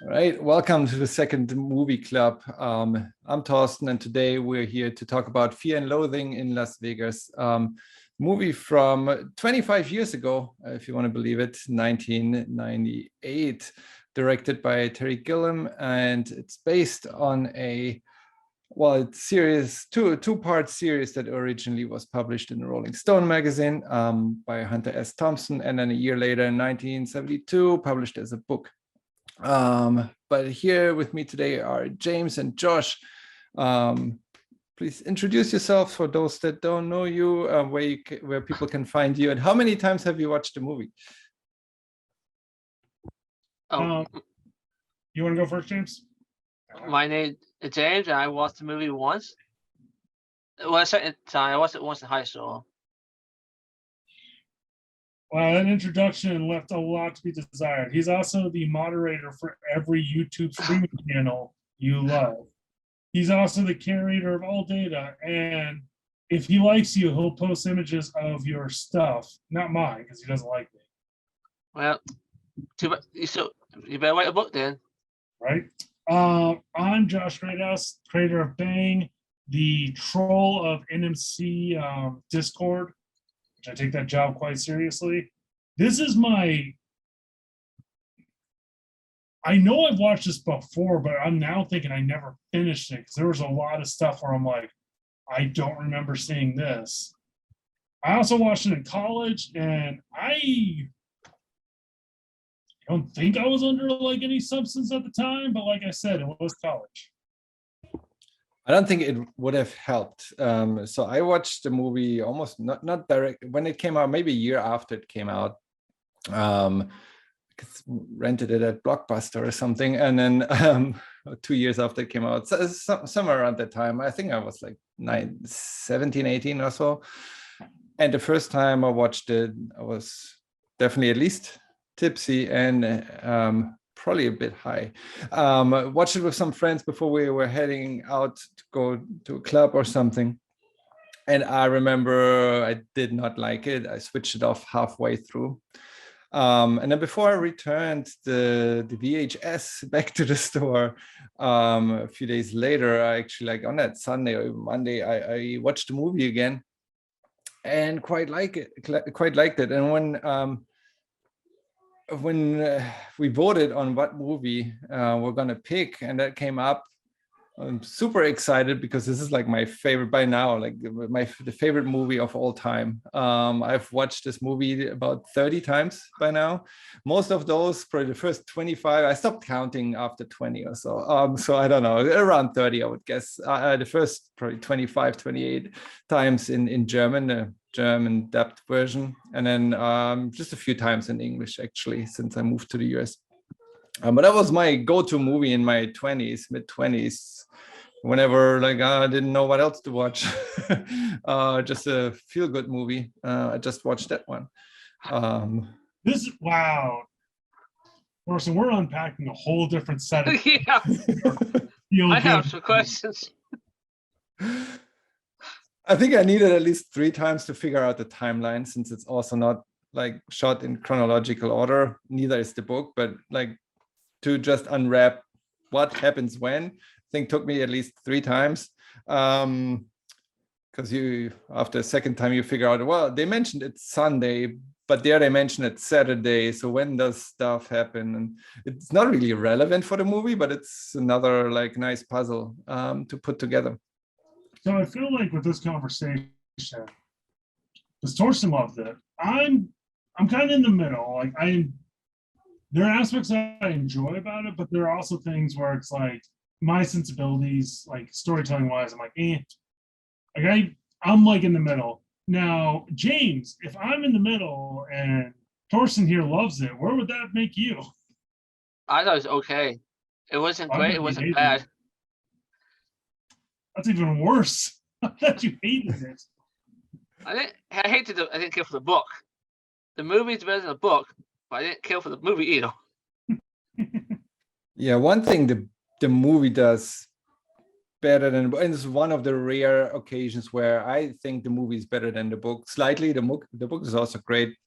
All right, welcome to the second movie club. I'm Thorsten, and today we're here to talk about Fear and Loathing in Las Vegas. Movie from 25 years ago, if you want to believe it, 1998, directed by Terry Gilliam, and it's based on it's two-part series that originally was published in the Rolling Stone magazine by Hunter S. Thompson, and then a year later, in 1972, published as a book. But here with me today are James and Josh. Please introduce yourself for those that don't know you, where people can find you, and how many times have you watched the movie? You want to go first, James? My name is James, and I watched the movie once. Well, second time I watched it once in high school. Wow, that introduction left a lot to be desired. He's also the moderator for every YouTube streaming channel you love. He's also the curator of all data, and if he likes you, he'll post images of your stuff. Not mine, because he doesn't like me. Well, so you better write a book then. Right? I'm Josh Greathouse, creator of Bang, the troll of NMC Discord, which I take that job quite seriously. This is I know I've watched this before, but I'm now thinking I never finished it because there was a lot of stuff where I'm like, I don't remember seeing this. I also watched it in college, and I don't think I was under like any substance at the time, but like I said, it was college. I don't think it would have helped. So I watched the movie almost not direct when it came out, maybe a year after it came out. Rented it at Blockbuster or something, and then 2 years after it came out, somewhere around that time, I think I was like 17, 18 or so. And the first time I watched it, I was definitely at least tipsy and probably a bit high. Watched it with some friends before we were heading out to go to a club or something. And I remember I did not like it. I switched it off halfway through. And then before I returned the VHS back to the store, a few days later, I actually, like on that Sunday or even Monday, I watched the movie again and quite liked it. And when we voted on what movie we're gonna pick, and that came up, I'm super excited because this is like my favorite by now, like the favorite movie of all time. I've watched this movie about 30 times by now. Most of those, probably the first 25, I stopped counting after 20 or so. So I don't know, around 30, I would guess. The first probably 25, 28 times in German, the German dubbed version. And then just a few times in English, actually, since I moved to the US. But that was my go-to movie in my 20s, mid-20s, whenever like I didn't know what else to watch. Just a feel-good movie. I just watched that one. Wow. Orson, we're unpacking a whole different set of Yeah. I have some questions. I think I needed at least 3 times to figure out the timeline, since it's also not like shot in chronological order. Neither is the book, but like to just unwrap what happens when, I think took me at least 3 times. Because after a second time, you figure out, well, they mentioned it's Sunday, but there they mentioned it's Saturday. So when does stuff happen? And it's not really relevant for the movie, but it's another like nice puzzle to put together. So I feel like with this conversation, because Thorsten loved it, I'm kind of in the middle. Like there are aspects that I enjoy about it, but there are also things where it's like my sensibilities, like storytelling wise, I'm like, I'm like in the middle. Now, James, if I'm in the middle and Thorsten here loves it, where would that make you? I thought it was okay. It wasn't great. It wasn't bad. That's even worse. I thought you hated it. I didn't care for the book. The movie's better than the book, but I didn't care for the movie either. Yeah, one thing the movie does better than, and it's one of the rare occasions where I think the movie is better than the book. Slightly, the book is also great.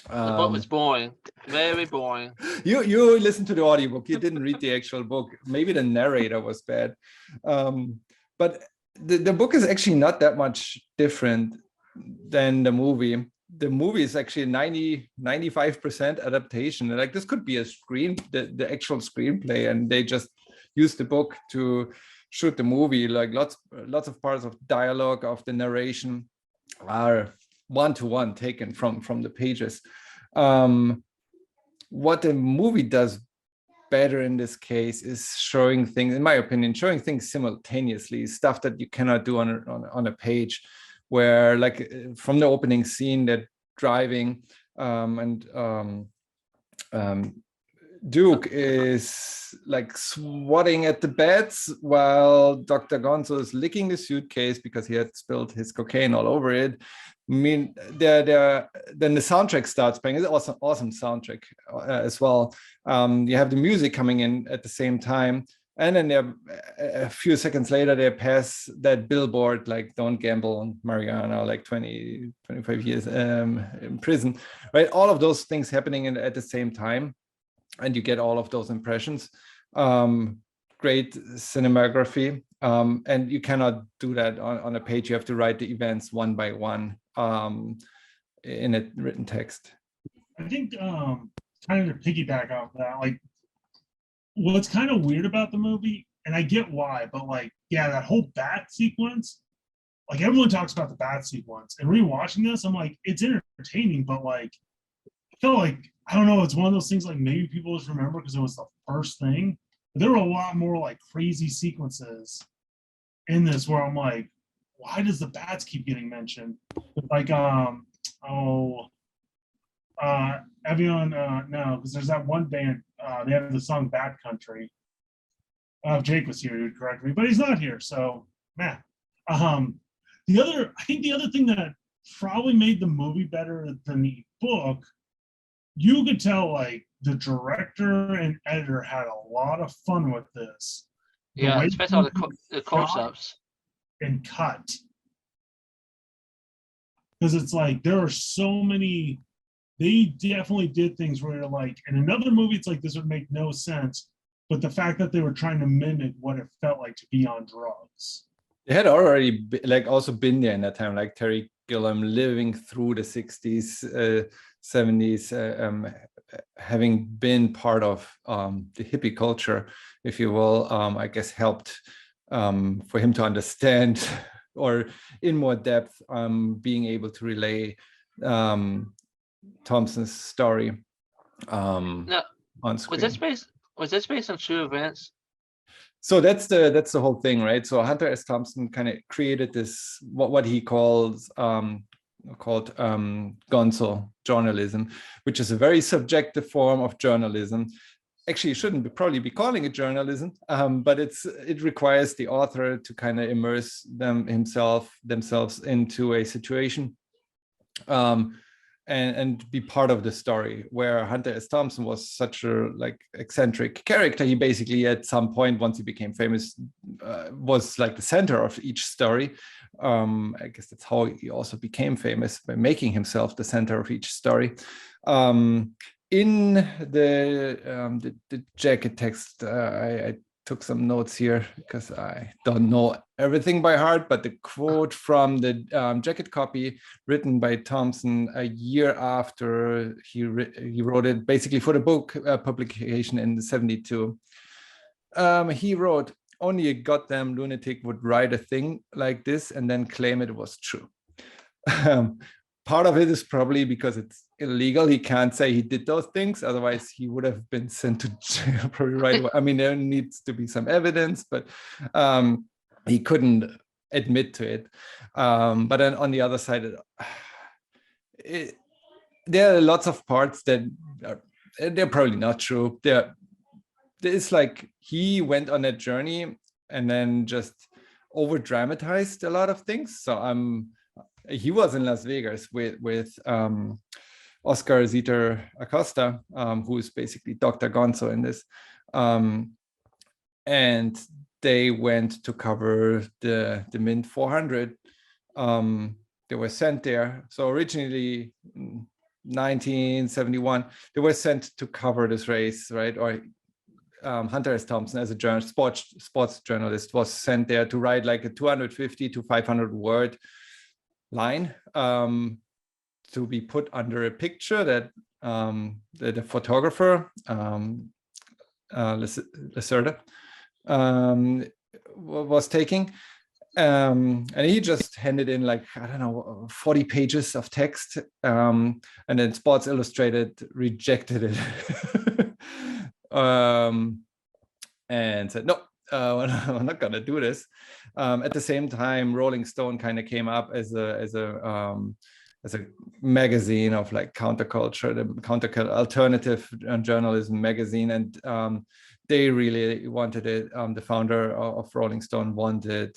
The book was boring, very boring. You listened to the audiobook. You didn't read the actual book. Maybe the narrator was bad, but the book is actually not that much different than the movie. The movie is actually 95% adaptation. Like this could be the actual screenplay, and they just use the book to shoot the movie. Like lots of parts of dialogue, of the narration are one-to-one taken from the pages. What the movie does better in this case is showing things, in my opinion, showing things simultaneously, stuff that you cannot do on a page, where like from the opening scene, they're driving and Duke is like swatting at the beds while Dr. Gonzo is licking the suitcase because he had spilled his cocaine all over it. I mean, then the soundtrack starts playing. It's awesome soundtrack as well. You have the music coming in at the same time. And then a few seconds later, they pass that billboard, like don't gamble on marijuana, like 25 years in prison, right? All of those things happening at the same time. And you get all of those impressions. Great cinematography. And you cannot do that on a page. You have to write the events one by one in a written text. I think kind of to piggyback off that, like what's kind of weird about the movie, and I get why, but like, yeah, that whole bat sequence, like everyone talks about the bat sequence, and rewatching this, I'm like, it's entertaining, but like, I feel like, I don't know, it's one of those things like maybe people just remember because it was the first thing. But there were a lot more like crazy sequences in this where I'm like, why does the bats keep getting mentioned? Like, Evian, no, because there's that one band, they have the song Bad Country. If Jake was here, he would correct me, but he's not here, so man. I think the other thing that probably made the movie better than the book, you could tell like the director and editor had a lot of fun with this. Yeah, especially all the close-ups. And cut. Because it's like there are so many, they definitely did things where you're like, in another movie, it's like this would make no sense. But the fact that they were trying to mimic what it felt like to be on drugs. They had already also been there in that time, like Terry Gilliam living through the 60s, 70s, having been part of the hippie culture, if you will, I guess helped for him to understand or in more depth being able to relay Thompson's story on screen. Was this based on true events? So that's the whole thing, right? So Hunter S. Thompson kind of created this what he calls called Gonzo journalism, which is a very subjective form of journalism. Actually, you shouldn't probably be calling it journalism, but it requires the author to kind of immerse themselves into a situation and be part of the story. Where Hunter S. Thompson was such a like eccentric character, he basically at some point, once he became famous, was like the center of each story. I guess that's how he also became famous, by making himself the center of each story. In the jacket text, I took some notes here because I don't know everything by heart, but the quote from the jacket copy written by Thompson a year after he wrote it, basically for the book publication in 72. He wrote, "Only a goddamn lunatic would write a thing like this and then claim it was true." Part of it is probably because it's illegal. He can't say he did those things. Otherwise, he would have been sent to jail probably right away. I mean, there needs to be some evidence, but he couldn't admit to it. But then on the other side, there are lots of parts that they're probably not true. It's like he went on that journey and then just over dramatized a lot of things. So he was in Las Vegas with Oscar Ziter Acosta, who is basically Dr. Gonzo in this. And they went to cover the Mint 400. They were sent there. So originally, 1971, they were sent to cover this race, right? Or Hunter S. Thompson, as a sports journalist, was sent there to write like a 250 to 500 word line to be put under a picture that the photographer, Lacerda, was taking. And he just handed in like, I don't know, 40 pages of text. And then Sports Illustrated rejected it. And said, no, we're not going to do this. At the same time, Rolling Stone kind of came up as a magazine of like counterculture, the alternative journalism magazine. And they really wanted it. The founder of Rolling Stone wanted,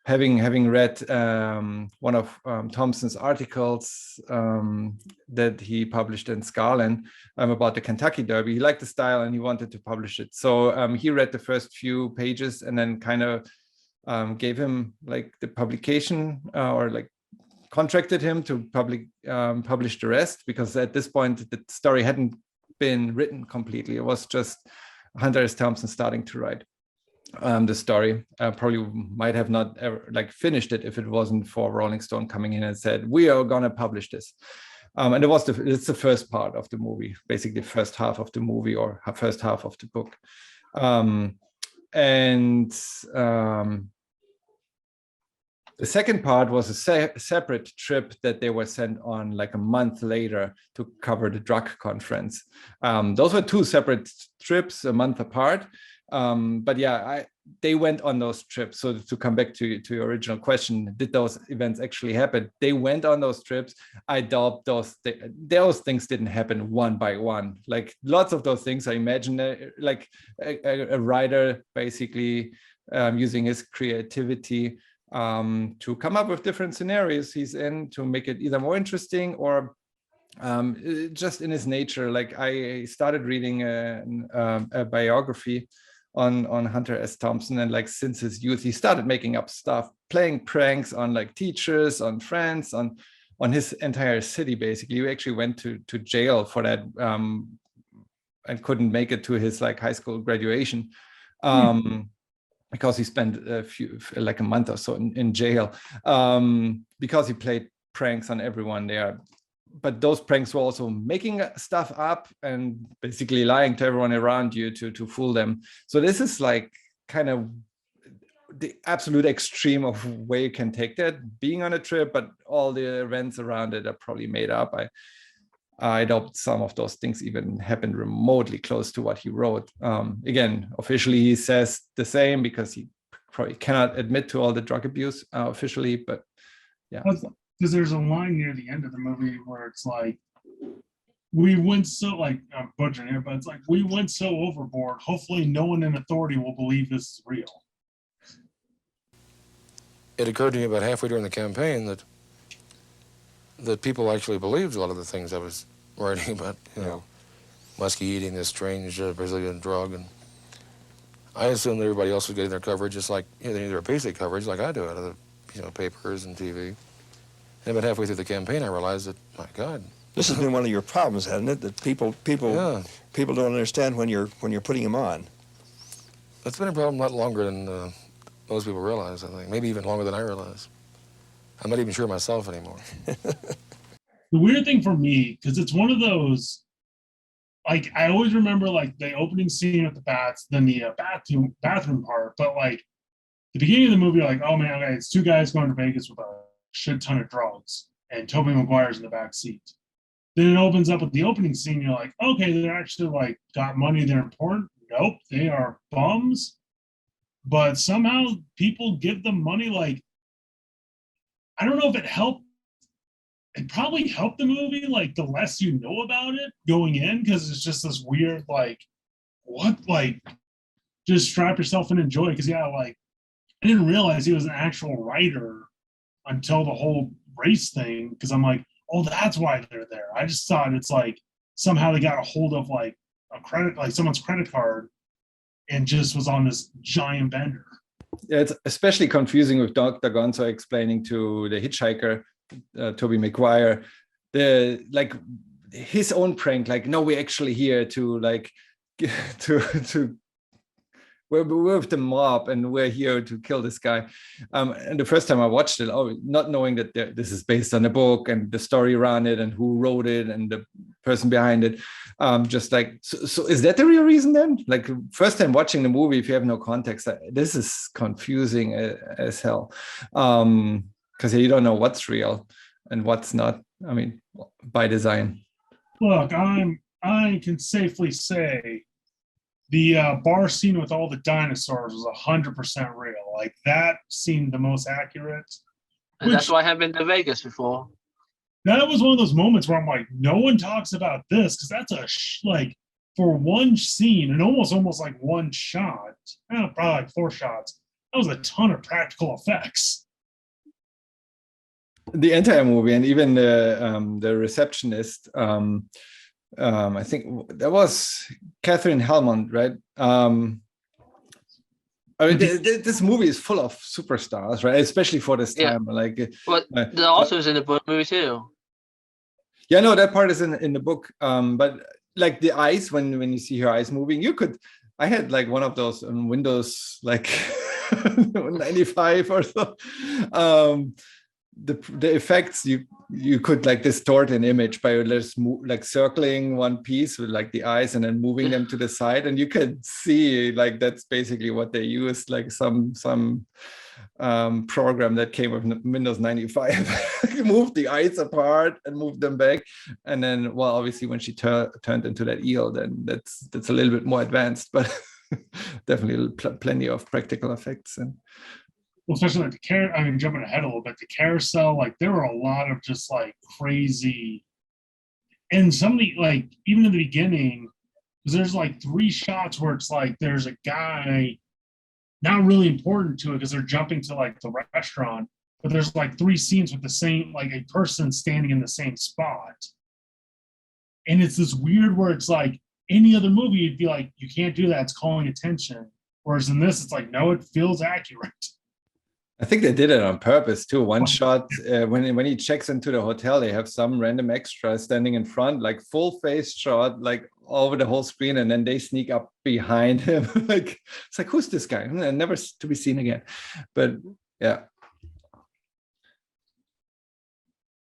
having read one of Thompson's articles that he published in Scarland about the Kentucky Derby. He liked the style and he wanted to publish it. So he read the first few pages and then kind of gave him like the publication or like contracted him to publish the rest, because at this point the story hadn't been written completely. It was just Hunter S. Thompson starting to write the story. Probably might have not ever like finished it if it wasn't for Rolling Stone coming in and said, we are gonna publish this. And it's the first part of the movie, basically the first half of the movie or first half of the book. The second part was a separate trip that they were sent on like a month later to cover the drug conference. Those were two separate trips, a month apart. But yeah, they went on those trips. So to come back to your original question, did those events actually happen? They went on those trips. I doubt those things didn't happen one by one. Like lots of those things, I imagine like a writer basically using his creativity to come up with different scenarios he's in to make it either more interesting or just in his nature. Like I started reading a biography on Hunter S. Thompson, and like since his youth, he started making up stuff, playing pranks on like teachers, on friends, on his entire city. Basically, he actually went to jail for that and couldn't make it to his like high school graduation. Because he spent like a month or so in jail because he played pranks on everyone there. But those pranks were also making stuff up and basically lying to everyone around you to fool them. So this is like kind of the absolute extreme of where you can take that, being on a trip, but all the events around it are probably made up. I doubt some of those things even happened remotely close to what he wrote. Again, officially he says the same because he probably cannot admit to all the drug abuse officially, but yeah. Because there's a line near the end of the movie where it's like, we went so, like, I'm butchering here, but it's like, we went so overboard. Hopefully no one in authority will believe this is real. It occurred to me about halfway during the campaign that people actually believed a lot of the things I was writing about, you know, muskie eating, this strange Brazilian drug, and I assumed everybody else was getting their coverage just like, you know, they need their basic coverage like I do out of the, you know, papers and TV. And about halfway through the campaign, I realized that, my God. This has been one of your problems, hasn't it? That people don't understand when you're putting them on. That's been a problem a lot longer than most people realize, I think. Maybe even longer than I realize. I'm not even sure myself anymore. The weird thing for me, because it's one of those, like, I always remember, like, the opening scene with the bats, then the bathroom part, but, like, the beginning of the movie, like, oh, man, okay, it's two guys going to Vegas with a shit ton of drugs, and Tobey Maguire's in the back seat. Then it opens up with the opening scene, you're like, okay, they're actually, like, got money, they're important. Nope, they are bums. But somehow people give them money, like, I don't know if it helped. It probably helped the movie, like, the less you know about it going in, because it's just this weird, like, what, like, just strap yourself in and enjoy it. Because, yeah, like, I didn't realize he was an actual writer until the whole race thing, because I'm like, oh, that's why they're there. I just thought it's like somehow they got a hold of, like, a credit, like someone's credit card, and just was on this giant bender. Yeah, it's especially confusing with Dr. Gonzo explaining to the hitchhiker, Tobey Maguire, the like his own prank, like, no, we're actually here to like to we're with the mob and we're here to kill this guy. And the first time I watched it, not knowing that this is based on a book and the story around it and who wrote it and the person behind it, just like, so is that the real reason then? Like, first time watching the movie, if you have no context, this is confusing as hell, because you don't know what's real and what's not. I mean, by design. Look, I can safely say the bar scene with all the dinosaurs was 100% real. Like, that seemed the most accurate. And that's why I haven't been to Vegas before. That was one of those moments where I'm like, no one talks about this, because that's like, for one scene and almost like one shot, probably like 4 shots, that was a ton of practical effects. The entire movie, and even the receptionist, I think that was Katherine Helmond, right? I mean, this movie is full of superstars, right? Especially for this time. Like, but the also is in the book movie too. Yeah, no, that part is in the book. But like the eyes, when you see her eyes moving, I had like one of those on Windows, like 95 or so. The effects, you could like distort an image by just like circling one piece with like the eyes and then moving them to the side, and you can see like that's basically what they used, like some program that came with Windows 95 moved the eyes apart and moved them back, and then, well, obviously when she turned into that eel, then that's a little bit more advanced, but definitely plenty of practical effects. And especially like I mean, jumping ahead a little bit, the carousel, like there were a lot of just like crazy, and somebody like even in the beginning, because there's like 3 shots where it's like there's a guy, not really important to it because they're jumping to like the restaurant, but there's like 3 scenes with the same, like a person standing in the same spot, and it's this weird where it's like any other movie you'd be like, you can't do that, it's calling attention, whereas in this it's like, no, it feels accurate. I think they did it on purpose too. One shot, when he checks into the hotel, they have some random extra standing in front, like full face shot, like over the whole screen, and then they sneak up behind him. Like, it's like, who's this guy? Never to be seen again. But yeah.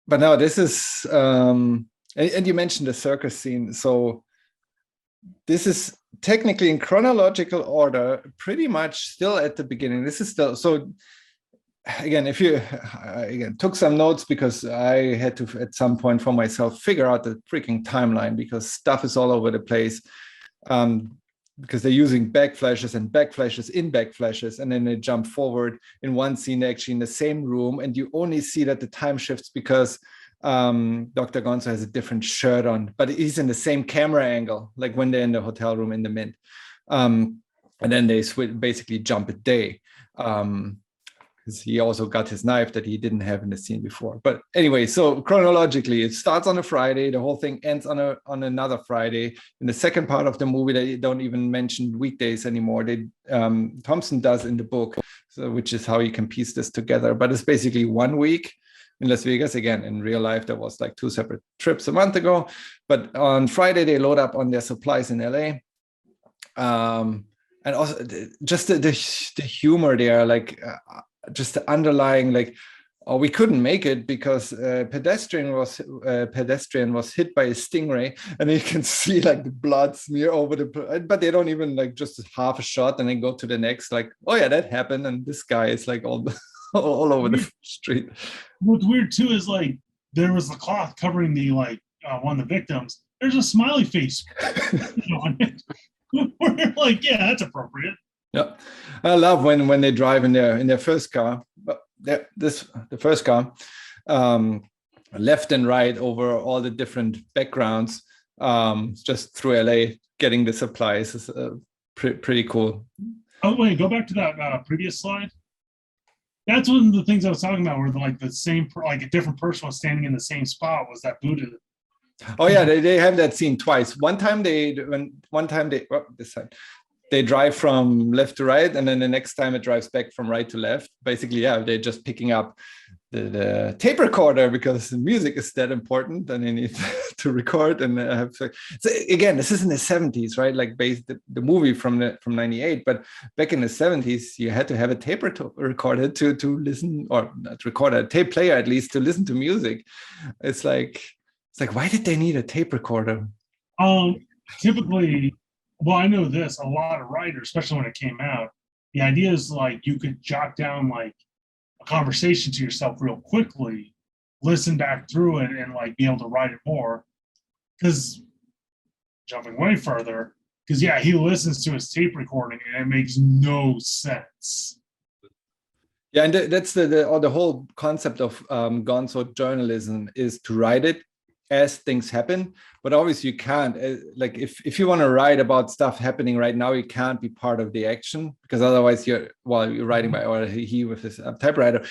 But no, this is, and you mentioned the circus scene. So this is technically in chronological order, pretty much still at the beginning. This is still, so again, if you took some notes, because I had to at some point for myself figure out the freaking timeline, because stuff is all over the place, because they're using backflashes and backflashes in backflashes, and then they jump forward in one scene actually in the same room, and you only see that the time shifts because Dr. Gonzo has a different shirt on, but he's in the same camera angle, like when they're in the hotel room in the Mint, and then they basically jump a day. Because he also got his knife that he didn't have in the scene before. But anyway, so chronologically, it starts on a Friday. The whole thing ends on another Friday. In the second part of the movie, they don't even mention weekdays anymore. Thompson does in the book, so, which is how you can piece this together. But it's basically 1 week in Las Vegas. Again, in real life, there was like 2 separate trips a month ago. But on Friday, they load up on their supplies in LA. And also just the humor there, like... just the underlying, like, oh, we couldn't make it because pedestrian was hit by a stingray, and you can see like the blood smear over but they don't even like just half a shot and then go to the next, like, oh yeah, that happened, and this guy is like all over the street. What's weird too is like there was the cloth covering the like one of the victims. There's a smiley face on it. Where you're like, yeah, that's appropriate. Yeah, I love when they drive in their first car, the first car, left and right over all the different backgrounds, just through LA, getting the supplies is pretty cool. Oh wait, go back to that previous slide. That's one of the things I was talking about, where like the same, like a different person was standing in the same spot. Was that Buddha? Oh yeah, they have that scene twice. One time this side. They drive from left to right, and then the next time it drives back from right to left. Basically, yeah, they're just picking up the tape recorder because the music is that important and they need to record and have so again, this is in the 70s, right? Like based the movie from 98, but back in the 70s you had to have a tape recorder to listen, or not recorder, a tape player at least, to listen to music. It's like why did they need a tape recorder? Typically, well, I know this, a lot of writers, especially when it came out, the idea is like you could jot down like a conversation to yourself real quickly, listen back through it, and like be able to write it more. Because jumping way further, because yeah, he listens to his tape recording and it makes no sense. Yeah, and that's the whole concept of Gonzo journalism is to write it as things happen, but obviously you can't, like if you want to write about stuff happening right now, you can't be part of the action, because otherwise you're writing by, or he with his typewriter.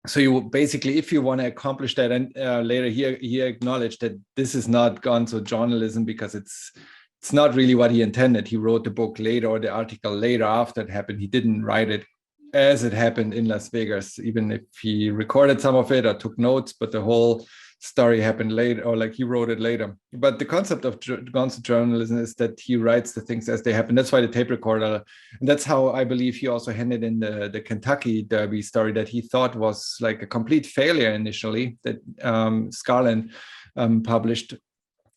So you basically, if you want to accomplish that, and later he acknowledged that this is not Gonzo journalism because it's not really what he intended. He wrote the book later, or the article later after it happened. He didn't write it as it happened in Las Vegas, even if he recorded some of it or took notes, but the whole story happened later, or like he wrote it later. But the concept of Gonzo journalism is that he writes the things as they happen. That's why the tape recorder, and that's how I believe he also handed in the Kentucky Derby story that he thought was like a complete failure initially, that Scarlett published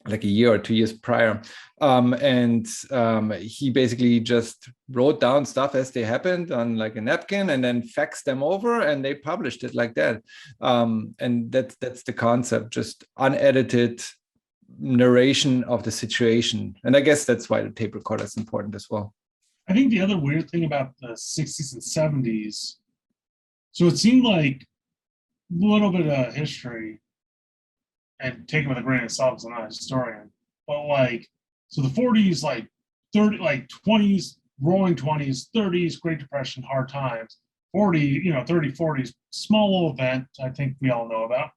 like a year or 2 years prior. He basically just wrote down stuff as they happened on like a napkin and then faxed them over, and they published it like that. And that's the concept, just unedited narration of the situation. And I guess that's why the tape recorder is important as well. I think the other weird thing about the 60s and 70s, so it seemed like a little bit of history, and take it with a grain of salt because I'm not a historian, but like, so the 40s, like 30, like 20s, roaring 20s, 30s, Great Depression, hard times, 30, 40s, small little event, I think we all know about.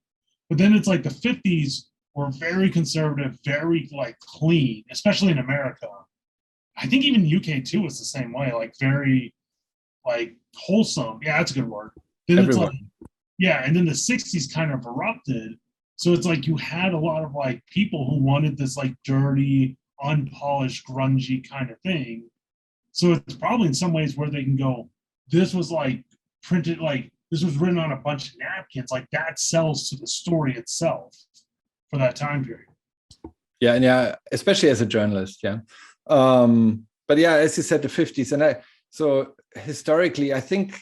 But then it's like the 50s were very conservative, very like clean, especially in America. I think even UK too was the same way, like very like wholesome. Yeah, that's a good word. Then Everyone. It's like, yeah, and then the 60s kind of erupted. So it's like you had a lot of like people who wanted this like dirty, unpolished, grungy kind of thing. So it's probably in some ways where they can go, this was like printed, like this was written on a bunch of napkins, like that sells to the story itself for that time period. Yeah, and yeah, especially as a journalist, yeah. But yeah, as you said, the 50s, and so historically, I think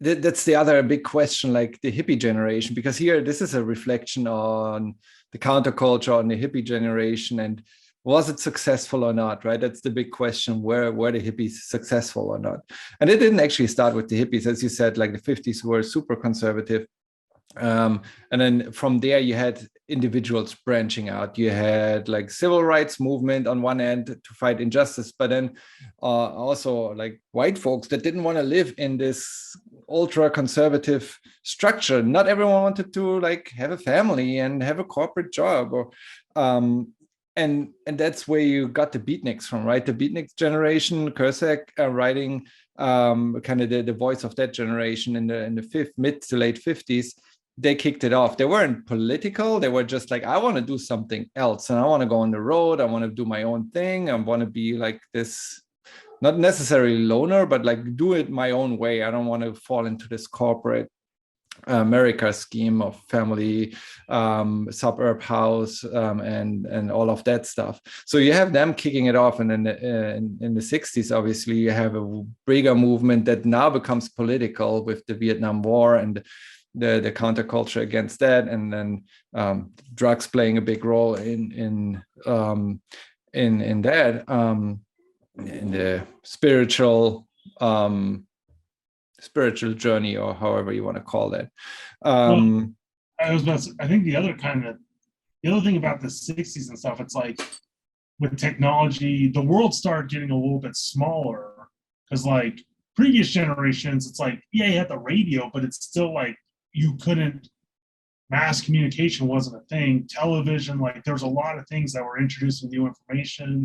that's the other big question, like the hippie generation, because here this is a reflection on the counterculture, on the hippie generation, and was it successful or not, right? That's the big question, were the hippies successful or not? And it didn't actually start with the hippies, as you said, like the 50s were super conservative. And then from there you had individuals branching out. You had like civil rights movement on one end to fight injustice, but then also like white folks that didn't want to live in this ultra conservative structure. Not everyone wanted to like have a family and have a corporate job, or and that's where you got the beatniks from, right? The beatniks generation, Cusack writing kind of the voice of that generation in the mid to late 50s. They kicked it off. They weren't political. They were just like, I want to do something else, and I want to go on the road. I want to do my own thing. I want to be like this, not necessarily loner, but like do it my own way. I don't want to fall into this corporate America scheme of family, suburb house, and all of that stuff. So you have them kicking it off, and then in the 60s, obviously, you have a bigger movement that now becomes political with the Vietnam War and the counterculture against that, and then drugs playing a big role in that, in the spiritual journey, or however you want to call that. I think the other thing about the 60s and stuff, it's like with technology, the world started getting a little bit smaller, because like previous generations, it's like, yeah, you had the radio, but it's still like you couldn't, mass communication wasn't a thing. Television, like there was a lot of things that were introducing new information.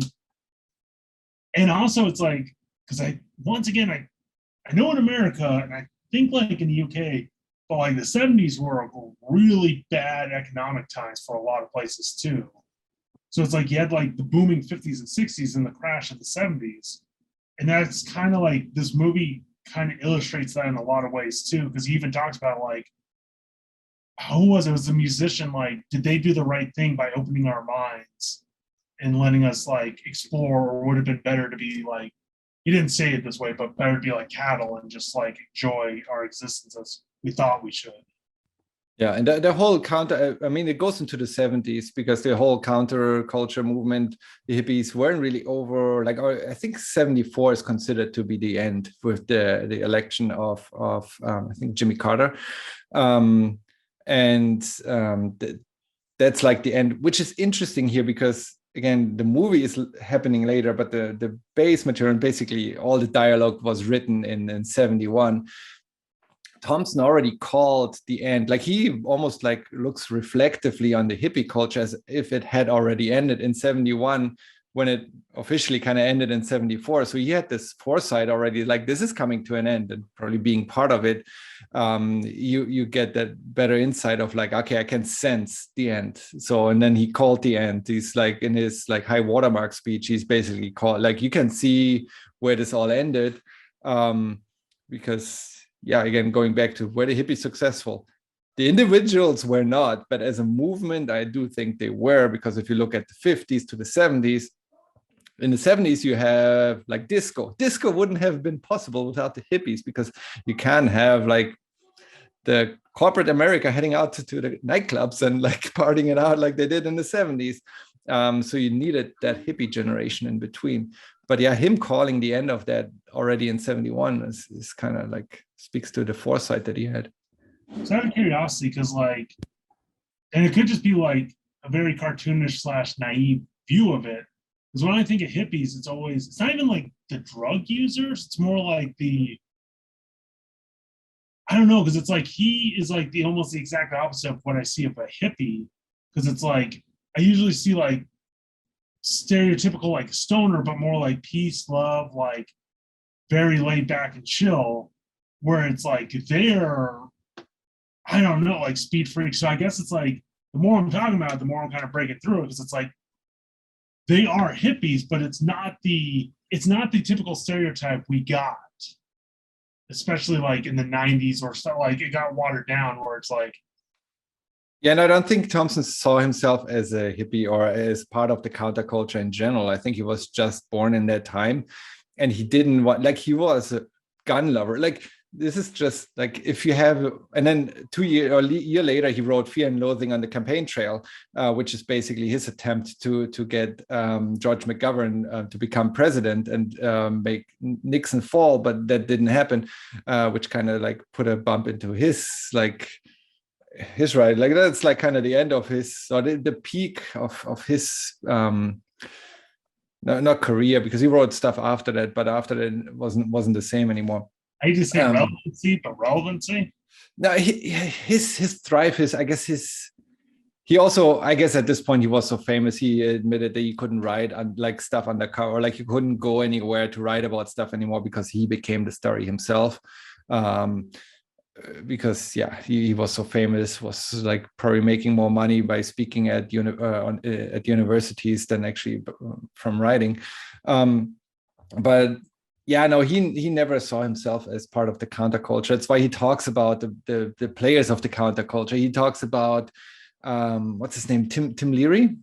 And also it's like, because I know in America, and I think like in the UK, But like the 70s were really bad economic times for a lot of places too. So it's like you had like the booming 50s and 60s and the crash of the 70s. And that's kind of like this movie kind of illustrates that in a lot of ways too, because he even talks about like, who was it? It was a musician, like, did they do the right thing by opening our minds and letting us like explore, or would have been better to be like, he didn't say it this way, but better to be like cattle and just like enjoy our existence as we thought we should. Yeah, and the whole counter, I mean, it goes into the 70s because the whole counterculture movement, the hippies weren't really over. Like, I think 74 is considered to be the end with the election of I think Jimmy Carter. That's like the end, which is interesting here because, again, the movie is happening later, but the base material, basically all the dialogue was written in 71. Thompson already called the end, like he almost like looks reflectively on the hippie culture as if it had already ended in 71 when it officially kind of ended in 74. So he had this foresight already, like this is coming to an end, and probably being part of it, you get that better insight of like, okay, I can sense the end. So, and then he called the end. He's like in his like high watermark speech, he's basically called, like you can see where this all ended, because yeah, again, going back to were the hippies successful? The individuals were not, but as a movement, I do think they were, because if you look at the 50s to the 70s, in the 70s, you have like disco. Disco wouldn't have been possible without the hippies, because you can't have like the corporate America heading out to the nightclubs and like partying it out like they did in the 70s. So you needed that hippie generation in between. But yeah, him calling the end of that already in 71 is kind of like speaks to the foresight that he had. So out of curiosity, because like, and it could just be like a very cartoonish / naive view of it. Because when I think of hippies, it's not even like the drug users. It's more like I don't know, because it's like he is like almost the exact opposite of what I see of a hippie. Because it's like I usually see like stereotypical like stoner, but more like peace, love, like very laid back and chill, where it's like they're, I don't know, like speed freaks. So I guess it's like the more I'm talking about it, the more I'm kind of breaking through it, because it's like they are hippies, but it's not the typical stereotype we got, especially like in the 90s or stuff. Like it got watered down where it's like, yeah, and I don't think Thompson saw himself as a hippie or as part of the counterculture in general. I think he was just born in that time, and he didn't want, like, he was a gun lover. Like, this is just like, if you have, and then 2 years or year later, he wrote Fear and Loathing on the Campaign Trail, which is basically his attempt to get George McGovern to become president and make Nixon fall, but that didn't happen, which kind of like put a bump into his right, like that's like kind of the end of his, or the peak of his not career, because he wrote stuff after that, but after that it wasn't the same anymore. I just say relevancy, but relevancy. No, his thrive, he also, I guess at this point he was so famous, he admitted that he couldn't write on like stuff undercover, like he couldn't go anywhere to write about stuff anymore, because he became the story himself. Because yeah, he was so famous, was like probably making more money by speaking at universities than actually from writing. But yeah, no, he never saw himself as part of the counterculture. That's why he talks about the players of the counterculture. He talks about what's his name, Tim Leary,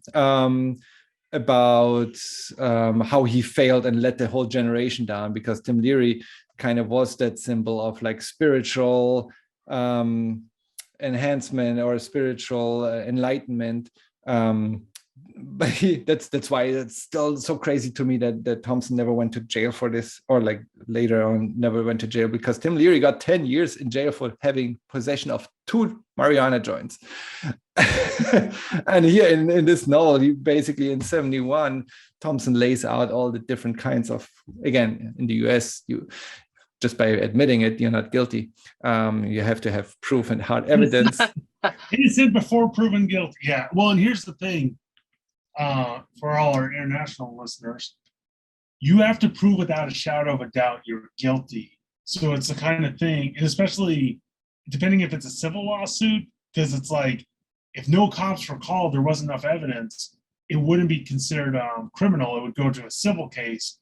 about how he failed and let the whole generation down, because Tim Leary kind of was that symbol of like spiritual enhancement or spiritual enlightenment. But that's why it's still so crazy to me that Thompson never went to jail for this, or like later on never went to jail, because Tim Leary got 10 years in jail for having possession of 2 marijuana joints. And here in this novel, he basically in 71, Thompson lays out all the different kinds of, again, in the US, you just by admitting it, you're not guilty. You have to have proof and hard evidence. Innocent before proven guilty. Yeah. Well, and here's the thing, for all our international listeners, you have to prove without a shadow of a doubt you're guilty. So it's the kind of thing, and especially depending if it's a civil lawsuit, because it's like, if no cops were called, there wasn't enough evidence, it wouldn't be considered criminal. It would go to a civil case.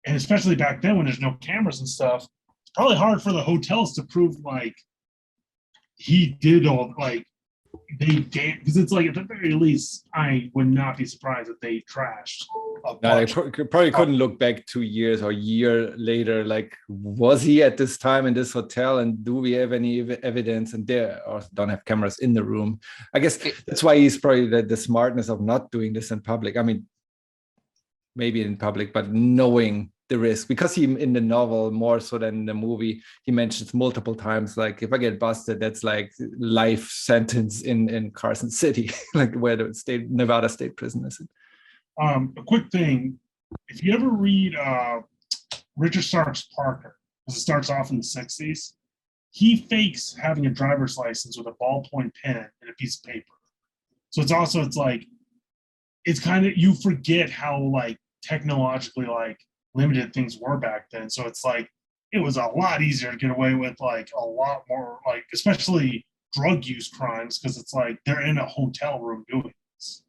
And especially back then when there's no cameras and stuff, it's probably hard for the hotels to prove like he did all like they gave, because it's like at the very least, I would not be surprised if they trashed. No, they probably couldn't look back 2 years or a year later. Like, was he at this time in this hotel, and do we have any evidence? And there, or don't have cameras in the room. I guess that's why he's probably the smartness of not doing this in public. I mean, maybe in public, but knowing the risk, because he in the novel more so than in the movie, he mentions multiple times, like, if I get busted, that's like life sentence in Carson City, like where the Nevada State Prison is. A quick thing, if you ever read Richard Stark's Parker, because it starts off in the 60s, he fakes having a driver's license with a ballpoint pen and a piece of paper. So it's like, it's kind of, you forget how like technologically like limited things were back then. So it's like, it was a lot easier to get away with like a lot more, like, especially drug use crimes, because it's like they're in a hotel room doing this.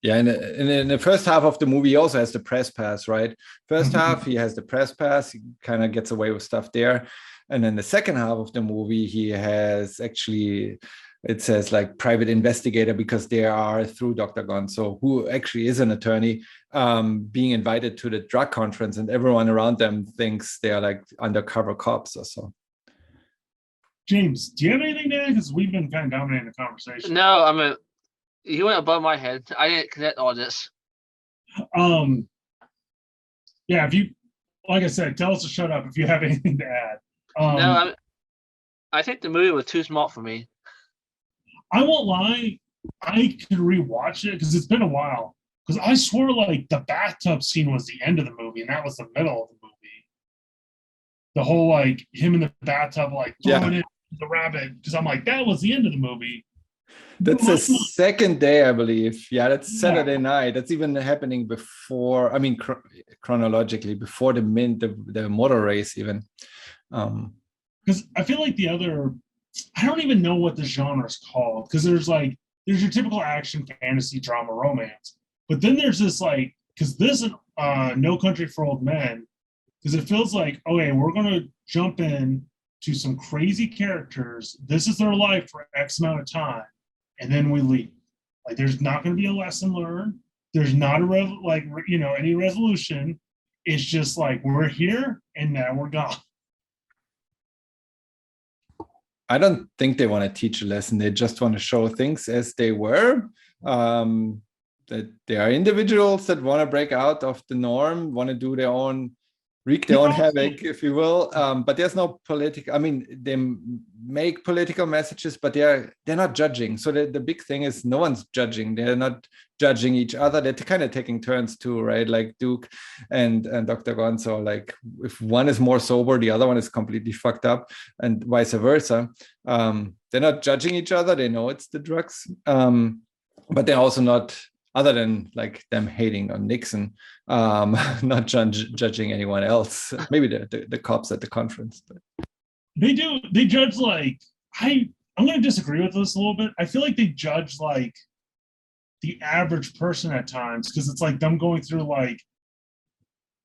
Yeah, and in the first half of the movie, he also has the press pass, right? First half, he has the press pass, he kind of gets away with stuff there. And then the second half of the movie, he has actually, it says like private investigator, because they are through Dr. Gonzo, who actually is an attorney, being invited to the drug conference, and everyone around them thinks they are like undercover cops or so. James, do you have anything to add? Because we've been kind of dominating the conversation. No, you went above my head. I didn't connect all this. Yeah, if you, like I said, tell us to shut up if you have anything to add. No, I think the movie was too small for me. I won't lie, I could rewatch it because it's been a while. Because I swore like the bathtub scene was the end of the movie, and that was the middle of the movie. The whole like him in the bathtub, like throwing in the rabbit, because I'm like, that was the end of the movie. That's the second day, I believe. Yeah, that's Saturday night. That's even happening before, I mean, chronologically, before the motor race even. Because I feel like I don't even know what the genre is called, because there's your typical action, fantasy, drama, romance. But then there's this like, because this is No Country for Old Men, because it feels like, okay, we're going to jump in to some crazy characters. This is their life for X amount of time. And then we leave. Like, there's not going to be a lesson learned. There's not any resolution. It's just like, we're here and now we're gone. I don't think they want to teach a lesson. They just want to show things as they were. That they are individuals that want to break out of the norm, want to do their own, wreak their own havoc, if you will. But there's no political, I mean, they make political messages, but they're not judging. So the big thing is no one's judging. They're not judging each other. They're kind of taking turns too, right? Like Duke and Dr. Gonzo, like if one is more sober, the other one is completely fucked up, and vice versa. They're not judging each other. They know it's the drugs. But they're also not, other than like them hating on Nixon, not judging anyone else. Maybe the cops at the conference. But they do. They judge like, I'm going to disagree with this a little bit. I feel like they judge like the average person at times, because it's like them going through like,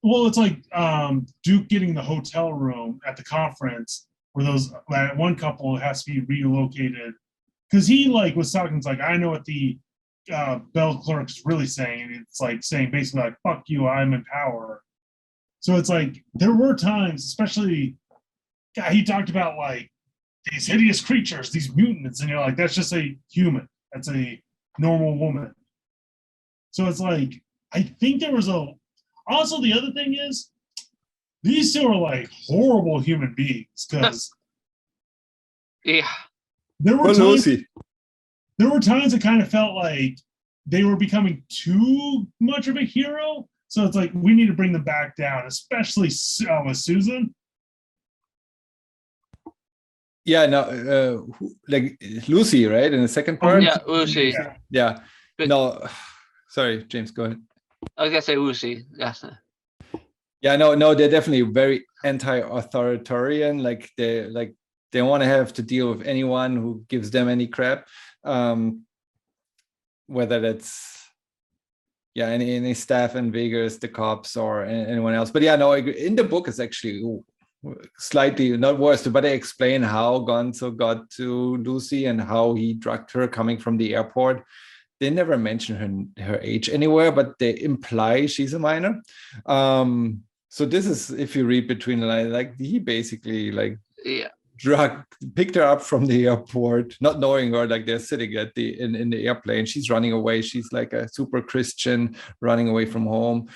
well, it's like Duke getting the hotel room at the conference where that one couple has to be relocated, because he like was talking. It's like, I know what the bell clerk's really saying. It's like saying basically like, fuck you, I'm in power. So it's like there were times, especially he talked about like these hideous creatures, these mutants, and you're like, that's just a human, that's a normal woman. So it's like, I think there was also the other thing is these two are like horrible human beings, because there were times it kind of felt like they were becoming too much of a hero. So it's like, we need to bring them back down, especially with Susan. yeah, no, like Lucy, right? In the second part? Yeah, Lucy. Yeah. But, no, sorry, James, go ahead. I was going to say Lucy. Yes. Yeah, no, they're definitely very anti-authoritarian. Like they want to have to deal with anyone who gives them any crap, whether that's any staff in Vegas, the cops, or anyone else. But yeah, no, in the book it's actually slightly not worse, but they explain how Gonzo got to Lucy and how he drugged her coming from the airport. They never mention her age anywhere, but they imply she's a minor. So this is, if you read between the lines, like he basically picked her up from the airport, not knowing her, like they're sitting at in the airplane. She's running away. She's like a super Christian running away from home.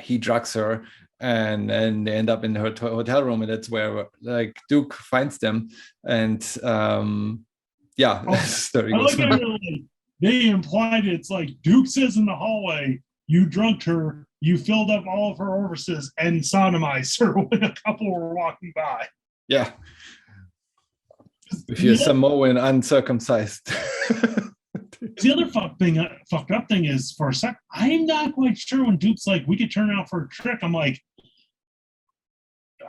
He drugs her, and they end up in her hotel room, and that's where like Duke finds them. And story goes on. They implied it's like Duke says in the hallway, you drugged her, you filled up all of her orifices and sodomized her when a couple were walking by. Yeah. If you're Samoan uncircumcised. The other fucked up thing is, for a sec, I'm not quite sure when Duke's like, we could turn out for a trick. I'm like,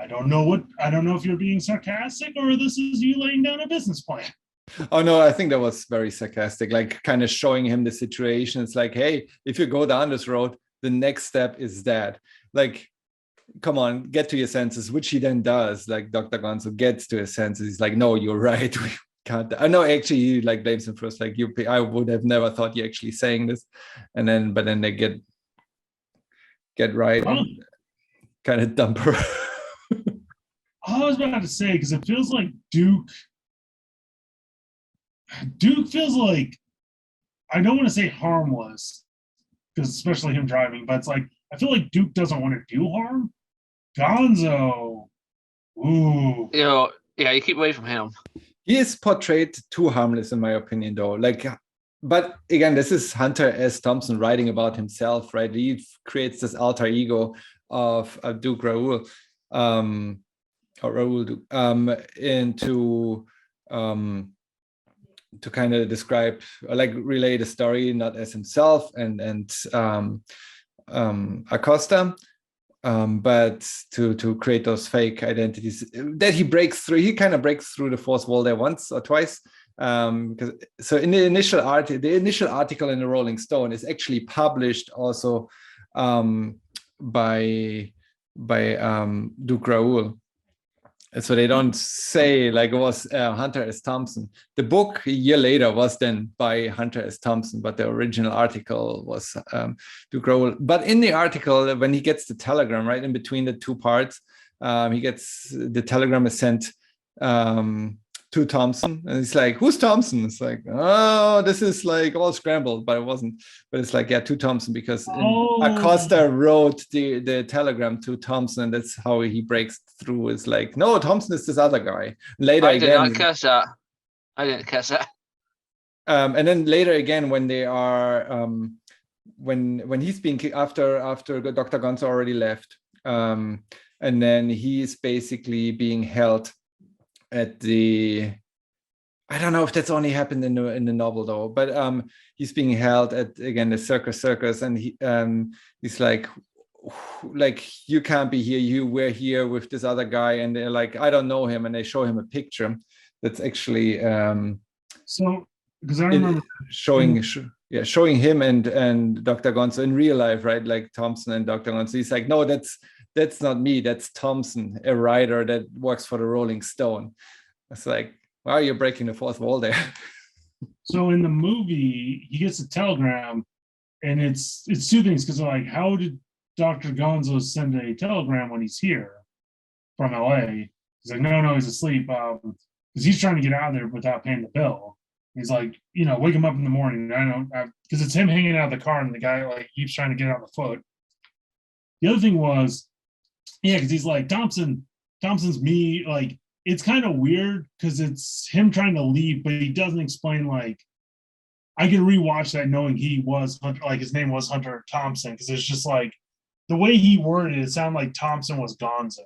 I don't know if you're being sarcastic or this is you laying down a business plan. Oh no, I think that was very sarcastic, like kind of showing him the situation. It's like, hey, if you go down this road, the next step is that. Like, come on, get to your senses, which he then does. Like Dr. Gonzo gets to his senses. He's like, no, you're right. We can't. I know actually he like blames him first, like I would have never thought you actually saying this. But then they get right and kind of dump her. I was about to say, because it feels like Duke feels like, I don't want to say harmless, because especially him driving, but it's like, I feel like Duke doesn't want to do harm. Gonzo, ooh. You keep away from him. He is portrayed too harmless, in my opinion, though. Like, but again, this is Hunter S. Thompson writing about himself, right? He creates this alter ego of Duke Raoul, or Raoul Duke, to kind of describe, like, relay the story not as himself and Acosta, but to create those fake identities that he breaks through. He kind of breaks through the fourth wall there once or twice. So in the initial article in the Rolling Stone is actually published also by Duke Raoul. So they don't say like it was Hunter S. Thompson. The book a year later was then by Hunter S. Thompson, but the original article was Duke Raoul. But in the article, when he gets the telegram, right in between the two parts, he gets the telegram is sent to Thompson, and he's like, "Who's Thompson?" It's like, "Oh, this is like all scrambled," but it wasn't. But it's like, yeah, to Thompson, because Acosta wrote the telegram to Thompson, and that's how he breaks through. It's like, no, Thompson is this other guy. Later I did not catch that. I didn't catch that. And then later again, when they are when he's being after Dr. Gonzo already left, and then he's basically being held at the, I don't know if that's only happened in the novel though, but he's being held at, again, the circus, and he's like you can't be here, we're here with this other guy, and they're like, I don't know him, and they show him a picture that's actually so, because I remember showing him and Dr. Gonzo in real life, right? Like Thompson and Dr. Gonzo. He's like, no, that's not me. That's Thompson, a writer that works for the Rolling Stone. It's like, wow, you're breaking the fourth wall there. So in the movie, he gets a telegram, and it's two things, because like, how did Dr. Gonzo send a telegram when he's here from LA? He's like, no, he's asleep, because he's trying to get out of there without paying the bill. He's like, wake him up in the morning. Because it's him hanging out of the car, and the guy like keeps trying to get on the foot. The other thing was, because he's like, Thompson's me. Like, it's kind of weird because it's him trying to leave, but he doesn't explain. Like, I can rewatch that knowing he was Hunter, like his name was Hunter Thompson, because it's just like the way he worded it sounded like Thompson was Gonzo.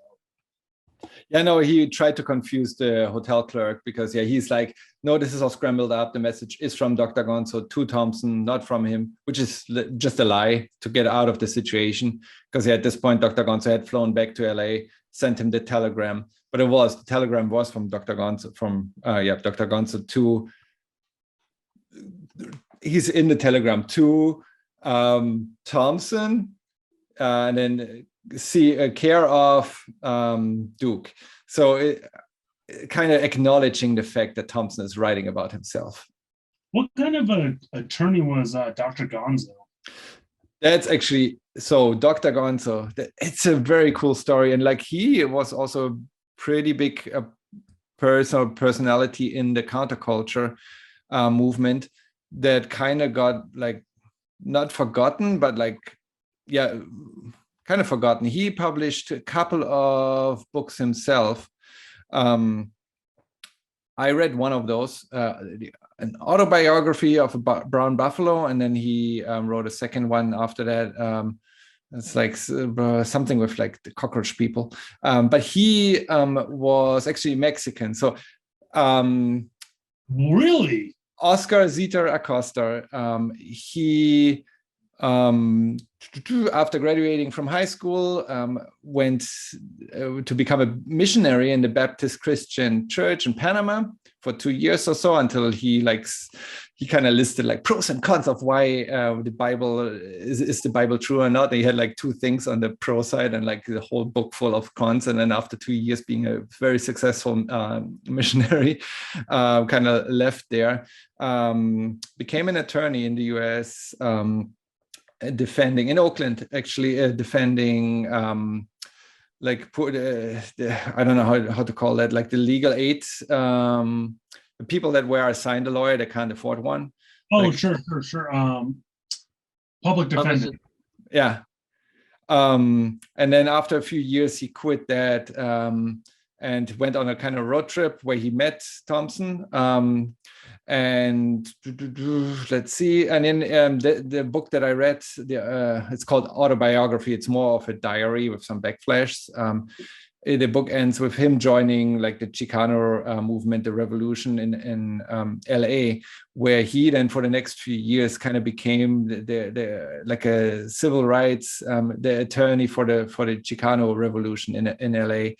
Yeah, no, he tried to confuse the hotel clerk, because he's like, no, this is all scrambled up. The message is from Dr. Gonzo to Thompson, not from him, which is just a lie to get out of the situation. Because at this point, Dr. Gonzo had flown back to LA, sent him the telegram. but the telegram was from Dr. Gonzo, Dr. Gonzo to, he's in the telegram to Thompson, and then care of Duke. So it kind of acknowledging the fact that Thompson is writing about himself. What kind of an attorney was Dr. Gonzo? That's actually, so Dr. Gonzo, it's a very cool story. And like, he was also a pretty big personality in the counterculture movement that kind of got like, not forgotten, but like, kind of forgotten. He published a couple of books himself. I read one of those, an autobiography of a brown buffalo, and then he wrote a second one after that. It's like something with like the cockroach people. But he was actually Mexican. So really? Oscar Zita Acosta, he after graduating from high school, went to become a missionary in the Baptist Christian Church in Panama for 2 years or so, until he kind of listed like pros and cons of why the Bible is the Bible true or not. He had like 2 things on the pro side and like the whole book full of cons. And then after 2 years being a very successful missionary, kind of left there, became an attorney in the US, defending in Oakland, actually defending I don't know how to call that, like the legal aid, the people that were assigned a lawyer that can't afford one. Oh, like, sure. Public defender. Yeah. And then after a few years, he quit that and went on a kind of road trip where he met Thompson. And let's see, and in the book that I read, it's called Autobiography. It's more of a diary with some backflashes. The book ends with him joining like the Chicano movement, the revolution in LA, where he then for the next few years kind of became the like a civil rights, the attorney for the Chicano revolution in LA.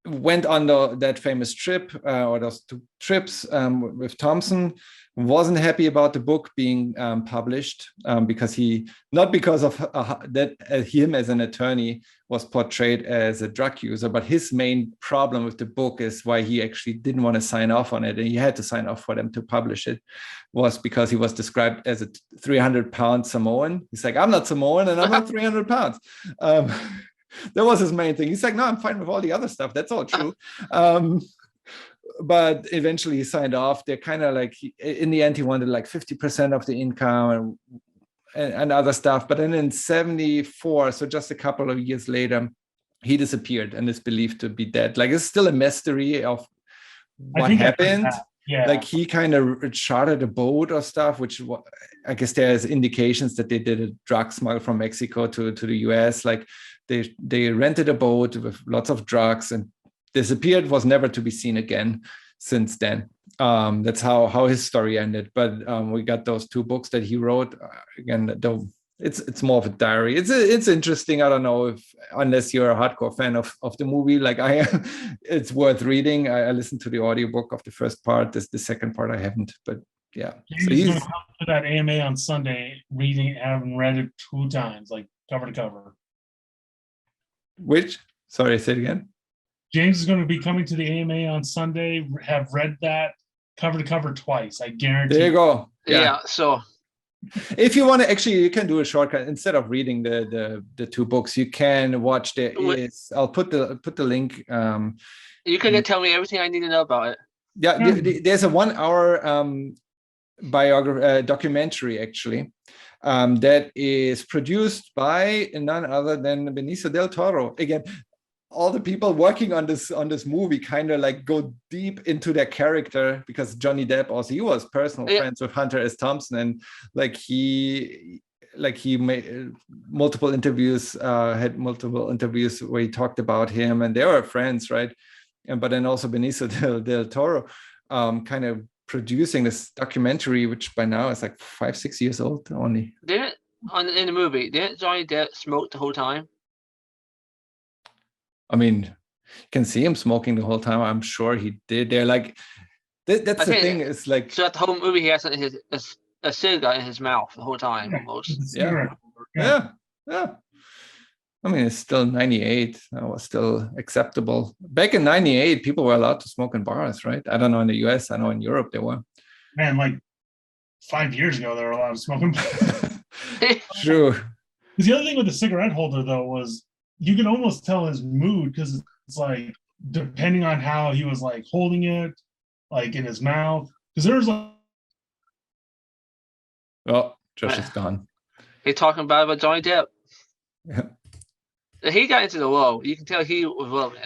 Went on that famous trip, or those 2 trips with Thompson. Wasn't happy about the book being published, because not because of that him as an attorney was portrayed as a drug user, but his main problem with the book is why he actually didn't want to sign off on it, and he had to sign off for them to publish it, was because he was described as a 300-pound Samoan. He's like, I'm not Samoan and I'm not 300 pounds. That was his main thing. He's like, no, I'm fine with all the other stuff. That's all true. But eventually he signed off. They're kind of like, in the end, he wanted like 50% of the income and other stuff. But then in 1974, so just a couple of years later, he disappeared and is believed to be dead. Like, it's still a mystery of what happened. Yeah. Like, he kind of chartered a boat or stuff, which I guess there's indications that they did a drug smuggle from Mexico to the US. Like, they rented a boat with lots of drugs and disappeared, was never to be seen again since then. That's how his story ended. But we got those 2 books that he wrote. Again, though it's more of a diary. It's interesting. I don't know unless you're a hardcore fan of the movie like I am, it's worth reading. I listened to the audiobook of the first part. The second part I haven't, but yeah. He's going to come to that AMA on Sunday, having read it 2 times, like cover to cover. Which? Sorry, say it again. James is going to be coming to the AMA on Sunday, have read that cover to cover twice. I guarantee. There you go. Yeah. So if you want to, actually, you can do a shortcut. Instead of reading the 2 books, you can watch I'll put the link. You can tell me everything I need to know about it. Yeah, there's a 1-hour documentary actually. That is produced by none other than Benicio Del Toro. Again, all the people working on this movie kind of like go deep into their character, because Johnny Depp also, he was personal friends with Hunter S. Thompson, and he made multiple interviews, had multiple interviews where he talked about him, and they were friends, right? But then also Benicio Del Toro kind of producing this documentary, which by now is like 5-6 years old only. In the movie, didn't Johnny Depp smoke the whole time? I mean, You can see him smoking the whole time. I'm sure he did. They're like, that's the thing. It's like, so the whole movie he has a cigarette in his mouth the whole time almost. Yeah. I mean, it's still 98. That was still acceptable. Back in 98, people were allowed to smoke in bars, right? I don't know in the US. I know in Europe they were. Man, like 5 years ago, they were allowed to smoke them. True. Because the other thing with the cigarette holder, though, was you can almost tell his mood because it's like, depending on how he was like holding it, like in his mouth. Because there was like. Oh, Josh is gone. He's talking about Johnny Depp. Yeah. He got into the role. You can tell he was loving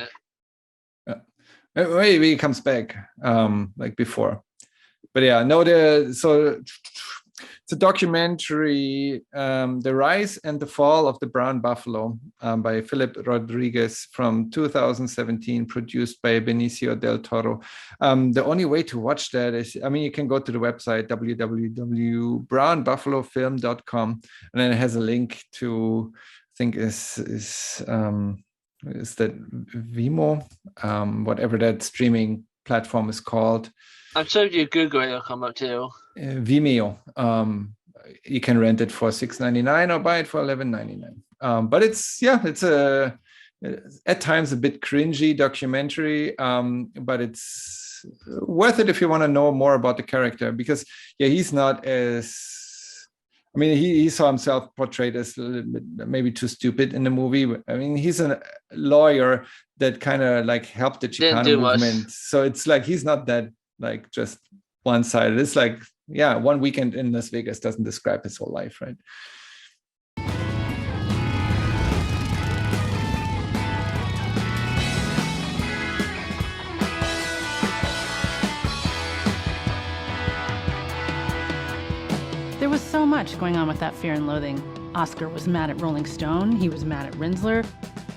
it. Maybe he comes back like before. But yeah, no, so it's a documentary, The Rise and the Fall of the Brown Buffalo by Phillip Rodriguez from 2017, produced by Benicio Del Toro. The only way to watch that is, I mean, you can go to the website, www.brownbuffalofilm.com, and then it has a link to, I think is that Vimeo, whatever that streaming platform is called. I'm sure if you Google it, it'll come up too. Vimeo. You can rent it for $6.99 or buy it for $11.99. But it's a at times a bit cringy documentary, but it's worth it if you want to know more about the character, because he's not as, I mean, he saw himself portrayed as a little bit maybe too stupid in the movie. I mean, he's a lawyer that kind of like helped the Chicano movement. Much. So it's like he's not that like just one-sided. It's like, one weekend in Las Vegas doesn't describe his whole life, right? There was so much going on with that Fear and Loathing. Oscar was mad at Rolling Stone. He was mad at Rinsler.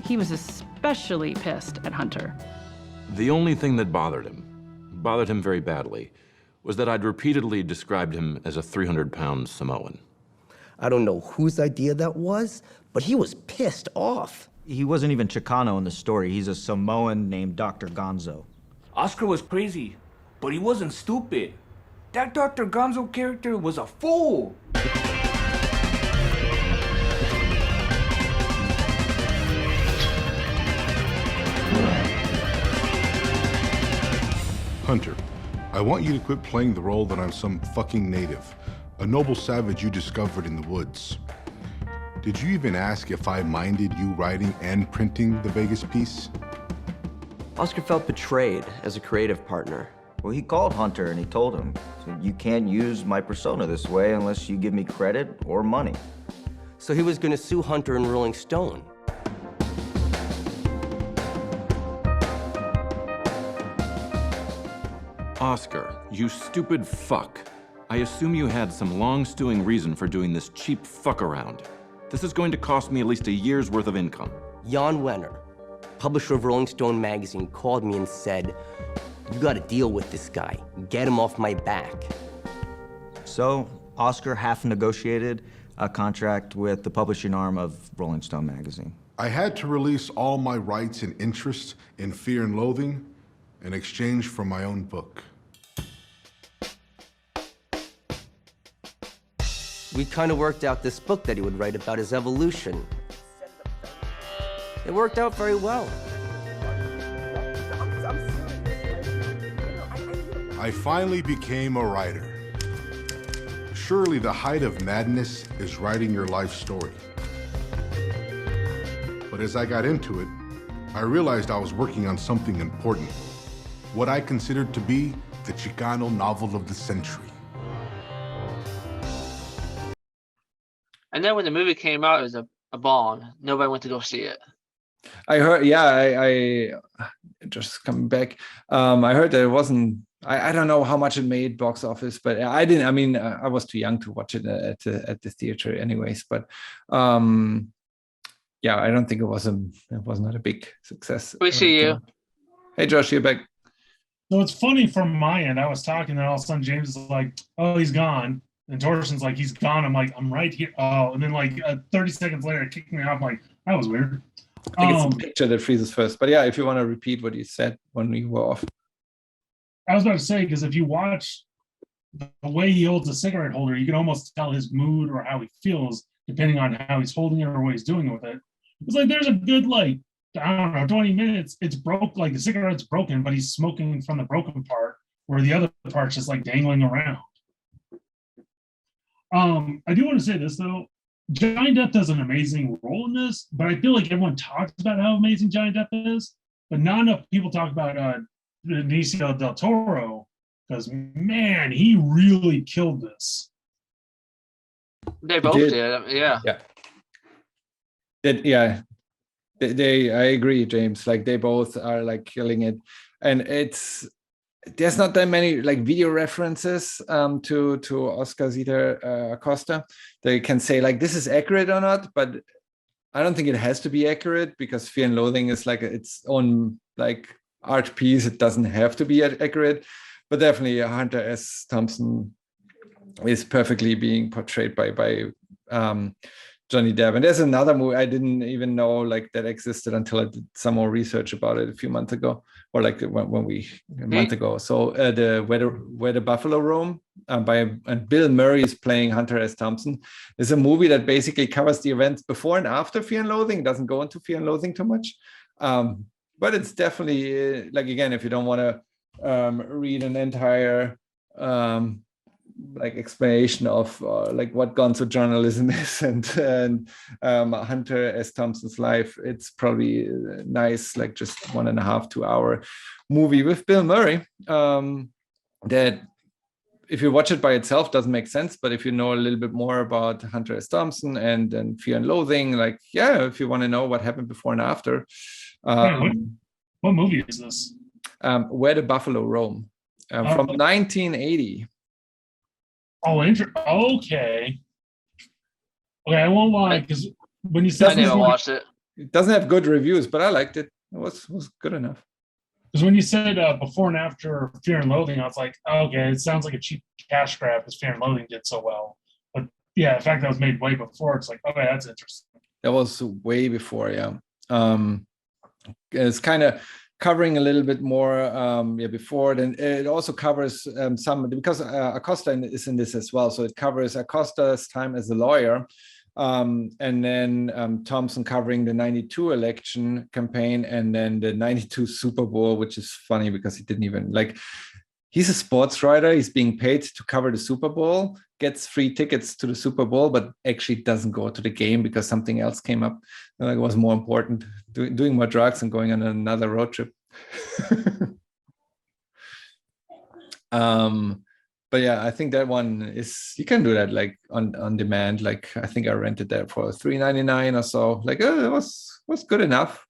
He was especially pissed at Hunter. The only thing that bothered him very badly, was that I'd repeatedly described him as a 300-pound Samoan. I don't know whose idea that was, but he was pissed off. He wasn't even Chicano in the story. He's a Samoan named Dr. Gonzo. Oscar was crazy, but he wasn't stupid. That Dr. Gonzo character was a fool. Hunter, I want you to quit playing the role that I'm some fucking native, a noble savage you discovered in the woods. Did you even ask if I minded you writing and printing the Vegas piece? Oscar felt betrayed as a creative partner. Well, he called Hunter and he told him, you can't use my persona this way unless you give me credit or money. So he was gonna sue Hunter and Rolling Stone. Oscar, you stupid fuck. I assume you had some long-stewing reason for doing this cheap fuck around. This is going to cost me at least a year's worth of income. Jan Wenner, publisher of Rolling Stone magazine, called me and said, you gotta deal with this guy. Get him off my back. So, Oscar half-negotiated a contract with the publishing arm of Rolling Stone magazine. I had to release all my rights and interests in Fear and Loathing in exchange for my own book. We kind of worked out this book that he would write about his evolution. It worked out very well. I finally became a writer. Surely the height of madness is writing your life story. But as I got into it, I realized I was working on something important. What I considered to be the Chicano novel of the century. And then when the movie came out, it was a bomb. Nobody went to go see it. I heard, I just coming back. I heard that it wasn't, I don't know how much it made box office, but I didn't, I mean, I was too young to watch it at the theater anyways, but I don't think it was not a big success. We see you. Hey, Josh, you're back. So it's funny from my end. I was talking, and all of a sudden James is like, oh, he's gone. And Torsten's like, he's gone. I'm like, I'm right here. Oh, and then like 30 seconds later, it kicked me off. I'm like, that was weird. I think it's the picture that freezes first. But yeah, if you want to repeat what you said when you were off. I was about to say, because if you watch the way he holds a cigarette holder, you can almost tell his mood or how he feels depending on how he's holding it or what he's doing with it. It's like there's a good, like, I don't know, 20 minutes, it's broke, like the cigarette's broken, but he's smoking from the broken part, where the other part's just like dangling around. I do want to say this though, Johnny Depp does an amazing role in this, but I feel like everyone talks about how amazing Johnny Depp is, but not enough people talk about Benicio Del Toro, because man, he really killed this. They both did. Yeah. Yeah. I agree, James. Like they both are like killing it, and there's not that many like video references to Oscar Zeta Acosta. They can say like this is accurate or not, but I don't think it has to be accurate because Fear and Loathing is like its own like art piece. It doesn't have to be accurate, but definitely Hunter S. Thompson is perfectly being portrayed by Johnny Depp. And there's another movie I didn't even know like that existed until I did some more research about it a few months ago, or like a month ago. So the Where the Buffalo Roam and Bill Murray is playing Hunter S. Thompson. It's a movie that basically covers the events before and after Fear and Loathing. It doesn't go into Fear and Loathing too much, but it's definitely like, again, if you don't want to read an entire like explanation of like what Gonzo journalism is and Hunter S. Thompson's life, it's probably a nice, like just 1.5 2 hour movie with Bill Murray that if you watch it by itself doesn't make sense, but if you know a little bit more about Hunter S. Thompson and Fear and Loathing, like yeah, if you want to know what happened before and after. What movie is this? Where the Buffalo Roam from 1980. Oh, okay. I won't lie, because when you said I never watched it. It doesn't have good reviews, but I liked it. It was good enough. Because when you said before and after Fear and Loathing, I was like, okay, it sounds like a cheap cash grab because Fear and Loathing did so well. But yeah, the fact that was made way before, it's like, okay, that's interesting. That was way before, yeah. It's kind of covering a little bit more before. Then it also covers some, because Acosta is in this as well. So it covers Acosta's time as a lawyer, and then Thompson covering the 92 election campaign, and then the 92 Super Bowl, which is funny because he didn't even like, he's a sports writer. He's being paid to cover the Super Bowl, gets free tickets to the Super Bowl, but actually doesn't go to the game because something else came up. Like it was more important, doing more drugs and going on another road trip. But yeah, I think that one is, you can do that like on demand. Like I think I rented that for $3.99 or so. Like it was good enough.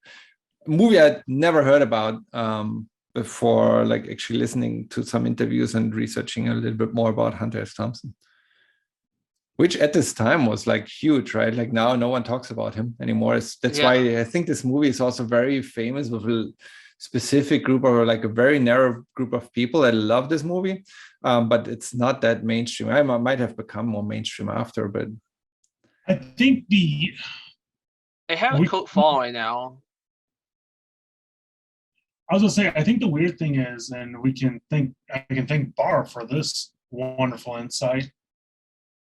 A movie I'd never heard about before, like actually listening to some interviews and researching a little bit more about Hunter S. Thompson, which at this time was like huge, right? Like now no one talks about him anymore. That's why I think this movie is also very famous with a specific group, or like a very narrow group of people that love this movie. But it's not that mainstream. I might have become more mainstream after, but I think they have a cult following now. I was gonna say, I think the weird thing is, and I can thank Bar for this wonderful insight,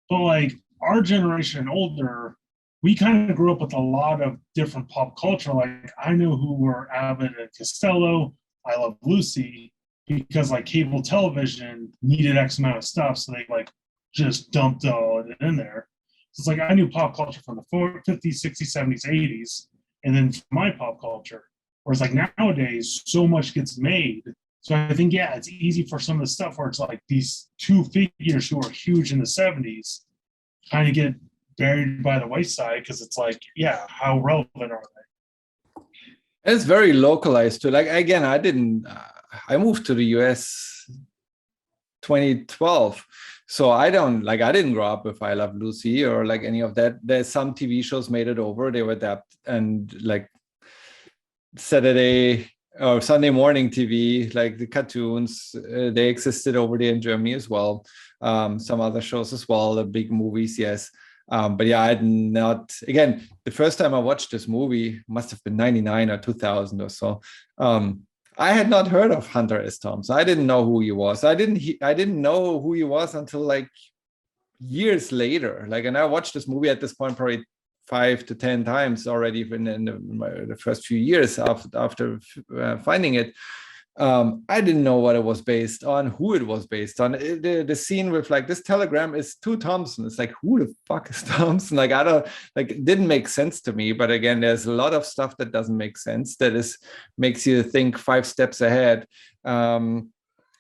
but like our generation and older, we kind of grew up with a lot of different pop culture. Like I know who were avid at Costello, I Love Lucy, because like cable television needed X amount of stuff, so they like just dumped all it in there. So it's like I knew pop culture from the 50s, 60s, 70s, 80s, and then my pop culture. Whereas like nowadays, so much gets made. So I think, yeah, it's easy for some of the stuff where it's like these two figures who are huge in the 70s kind of get buried by the wayside because it's like, yeah, how relevant are they? It's very localized too. Like again, I moved to the US 2012. So I didn't grow up with I Love Lucy or like any of that. There's some TV shows made it over. They were adapted, and like Saturday or Sunday morning TV, like the cartoons, they existed over there in Germany as well. Some other shows as well, the big movies, yes. But yeah, I had not, again, the first time I watched this movie must have been 99 or 2000 or so. I had not heard of Hunter S. Thompson. I didn't know who he was. I didn't know who he was until like years later. Like, and I watched this movie at this point probably 5 to 10 times already in the first few years after finding it. I didn't know what it was based on, who it was based on. The scene with like, this telegram is to Thompson. It's like, who the fuck is Thompson? Like, I don't, like, it didn't make sense to me. But again, there's a lot of stuff that doesn't make sense, that makes you think 5 steps ahead.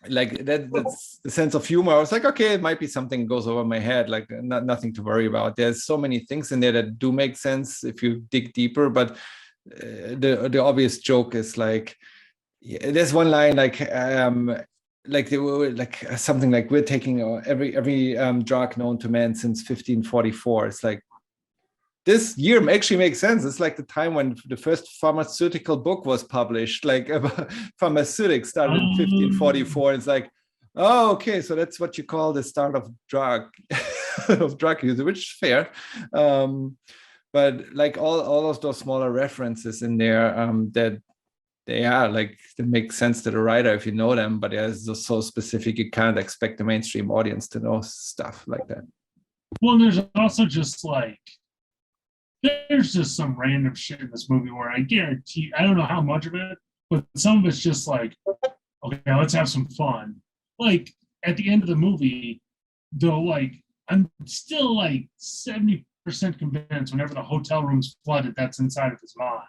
Like that's the sense of humor. I was like, okay, it might be something goes over my head, like nothing to worry about. There's so many things in there that do make sense if you dig deeper. But the obvious joke is like, yeah, there's one line like they were like something like, we're taking every drug known to man since 1544. It's like, this year actually makes sense. It's like the time when the first pharmaceutical book was published, like about pharmaceutics started in 1544. It's like, oh, okay, so that's what you call the start of drug use, which is fair. But like all of those smaller references in there that they are like, they make sense to the writer if you know them, but it's just so specific you can't expect the mainstream audience to know stuff like that. Well, there's also just like, there's just some random shit in this movie where I guarantee, I don't know how much of it, but some of it's just like, okay, let's have some fun. Like at the end of the movie, though, like I'm still like 70% convinced whenever the hotel room's flooded, that's inside of his mind.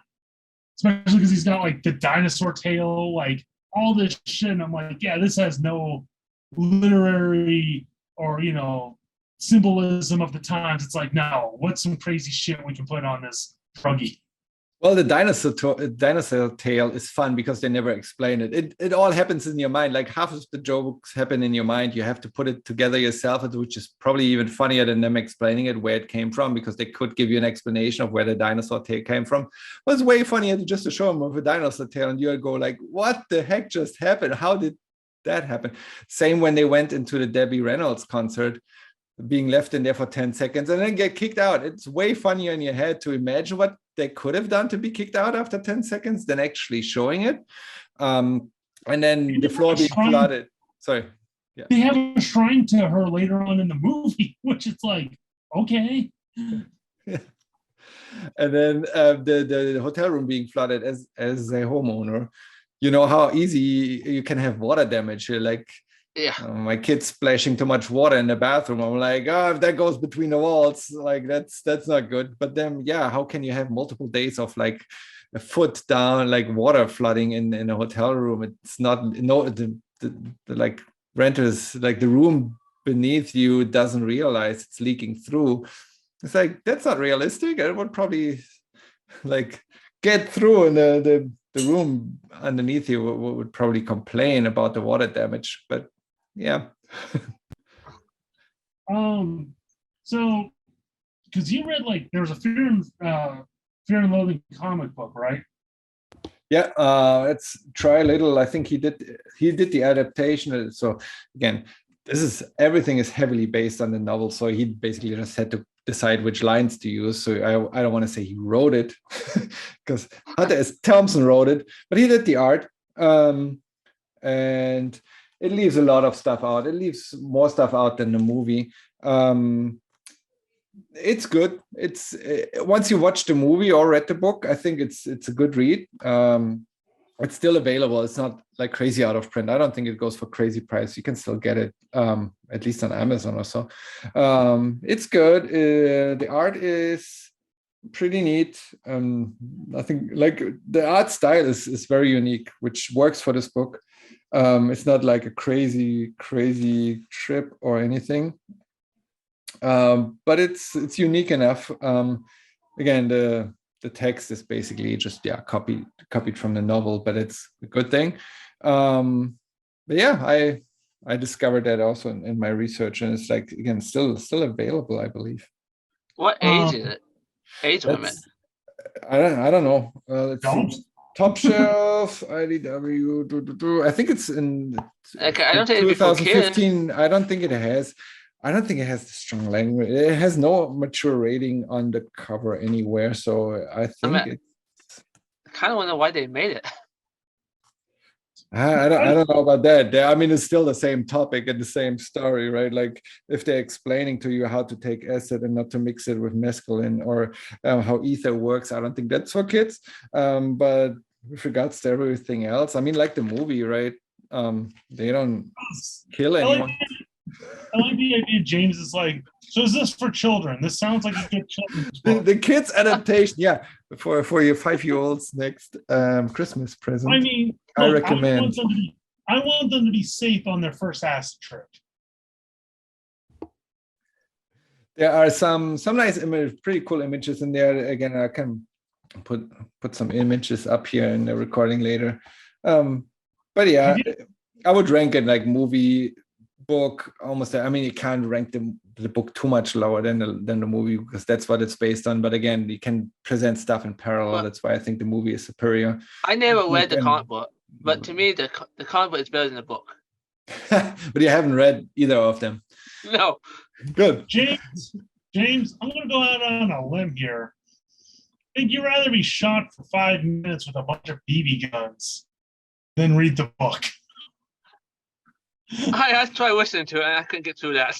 Especially because he's got like the dinosaur tail, like all this shit. And I'm like, yeah, this has no literary or, you know, symbolism of the times. It's like, no, what's some crazy shit we can put on this druggie? Well, the dinosaur tale is fun because they never explain it. It all happens in your mind. Like half of the jokes happen in your mind. You have to put it together yourself, which is probably even funnier than them explaining it, where it came from, because they could give you an explanation of where the dinosaur tail came from. But it's way funnier to just to show them with a dinosaur tail, and you'll go like, what the heck just happened? How did that happen? Same when they went into the Debbie Reynolds concert, being left in there for 10 seconds and then get kicked out. It's way funnier in your head to imagine what they could have done to be kicked out after 10 seconds than actually showing it. And then the floor being flooded. Sorry. Yeah. They have a shrine to her later on in the movie, which is like, okay. Yeah. And then the hotel room being flooded as a homeowner. You know how easy you can have water damage. You're like, yeah, my kid's splashing too much water in the bathroom. I'm like, oh, if that goes between the walls, like that's not good. But then, yeah, how can you have multiple days of like a foot down, like water flooding in a hotel room? It's not, no, the like renters, like the room beneath you doesn't realize it's leaking through. It's like, that's not realistic. I would probably like get through, and the room underneath you would probably complain about the water damage. But yeah. So because you read, like, there was a Fear and Loathing comic book, right? Yeah, it's Try Little. I think he did the adaptation. So again, everything is heavily based on the novel. So he basically just had to decide which lines to use. So I don't want to say he wrote it because Hunter S. Thompson wrote it, but he did the art. And it leaves a lot of stuff out. It leaves more stuff out than the movie. It's good. It's once you watch the movie or read the book, I think it's a good read. It's still available. It's not like crazy out of print. I don't think it goes for crazy price. You can still get it, at least on Amazon or so. It's good. The art is pretty neat. I think like the art style is very unique, which works for this book. It's not like a crazy trip or anything. But it's unique enough. Again, the text is basically just copied from the novel, but it's a good thing. But yeah, I discovered that also in my research, and it's like, again, still available, I believe. What age is it? Age limit? I don't know. Let's see. Top shelf IDW. I think it's in I don't think 2015. I don't think it has. I don't think it has the strong language. It has no mature rating on the cover anywhere. So I think I kind of wonder why they made it. I don't know about that. I mean, it's still the same topic and the same story, right? Like if they're explaining to you how to take acid and not to mix it with mescaline, or how ether works, I don't think that's for kids. But with regards to everything else, I mean, like the movie, right? They don't kill anyone. I like the idea. James is like, so is this for children? This sounds like a good children's book. The kids adaptation, yeah, for your 5-year-olds next Christmas present. I mean, I look, recommend. I want them to be safe on their first acid trip. There are some nice pretty cool images in there. Again, I can put some images up here in the recording later. But yeah, I would rank it like movie, book, almost. I mean, you can't rank the book too much lower than the movie, because that's what it's based on. But again, you can present stuff in parallel. That's why I think the movie is superior. I never read the comic book, but to me, the comic book is better than the book. But you haven't read either of them. No. Good. James, I'm going to go out on a limb here. I think you'd rather be shot for 5 minutes with a bunch of BB guns than read the book. I tried listening to it and I couldn't get through that.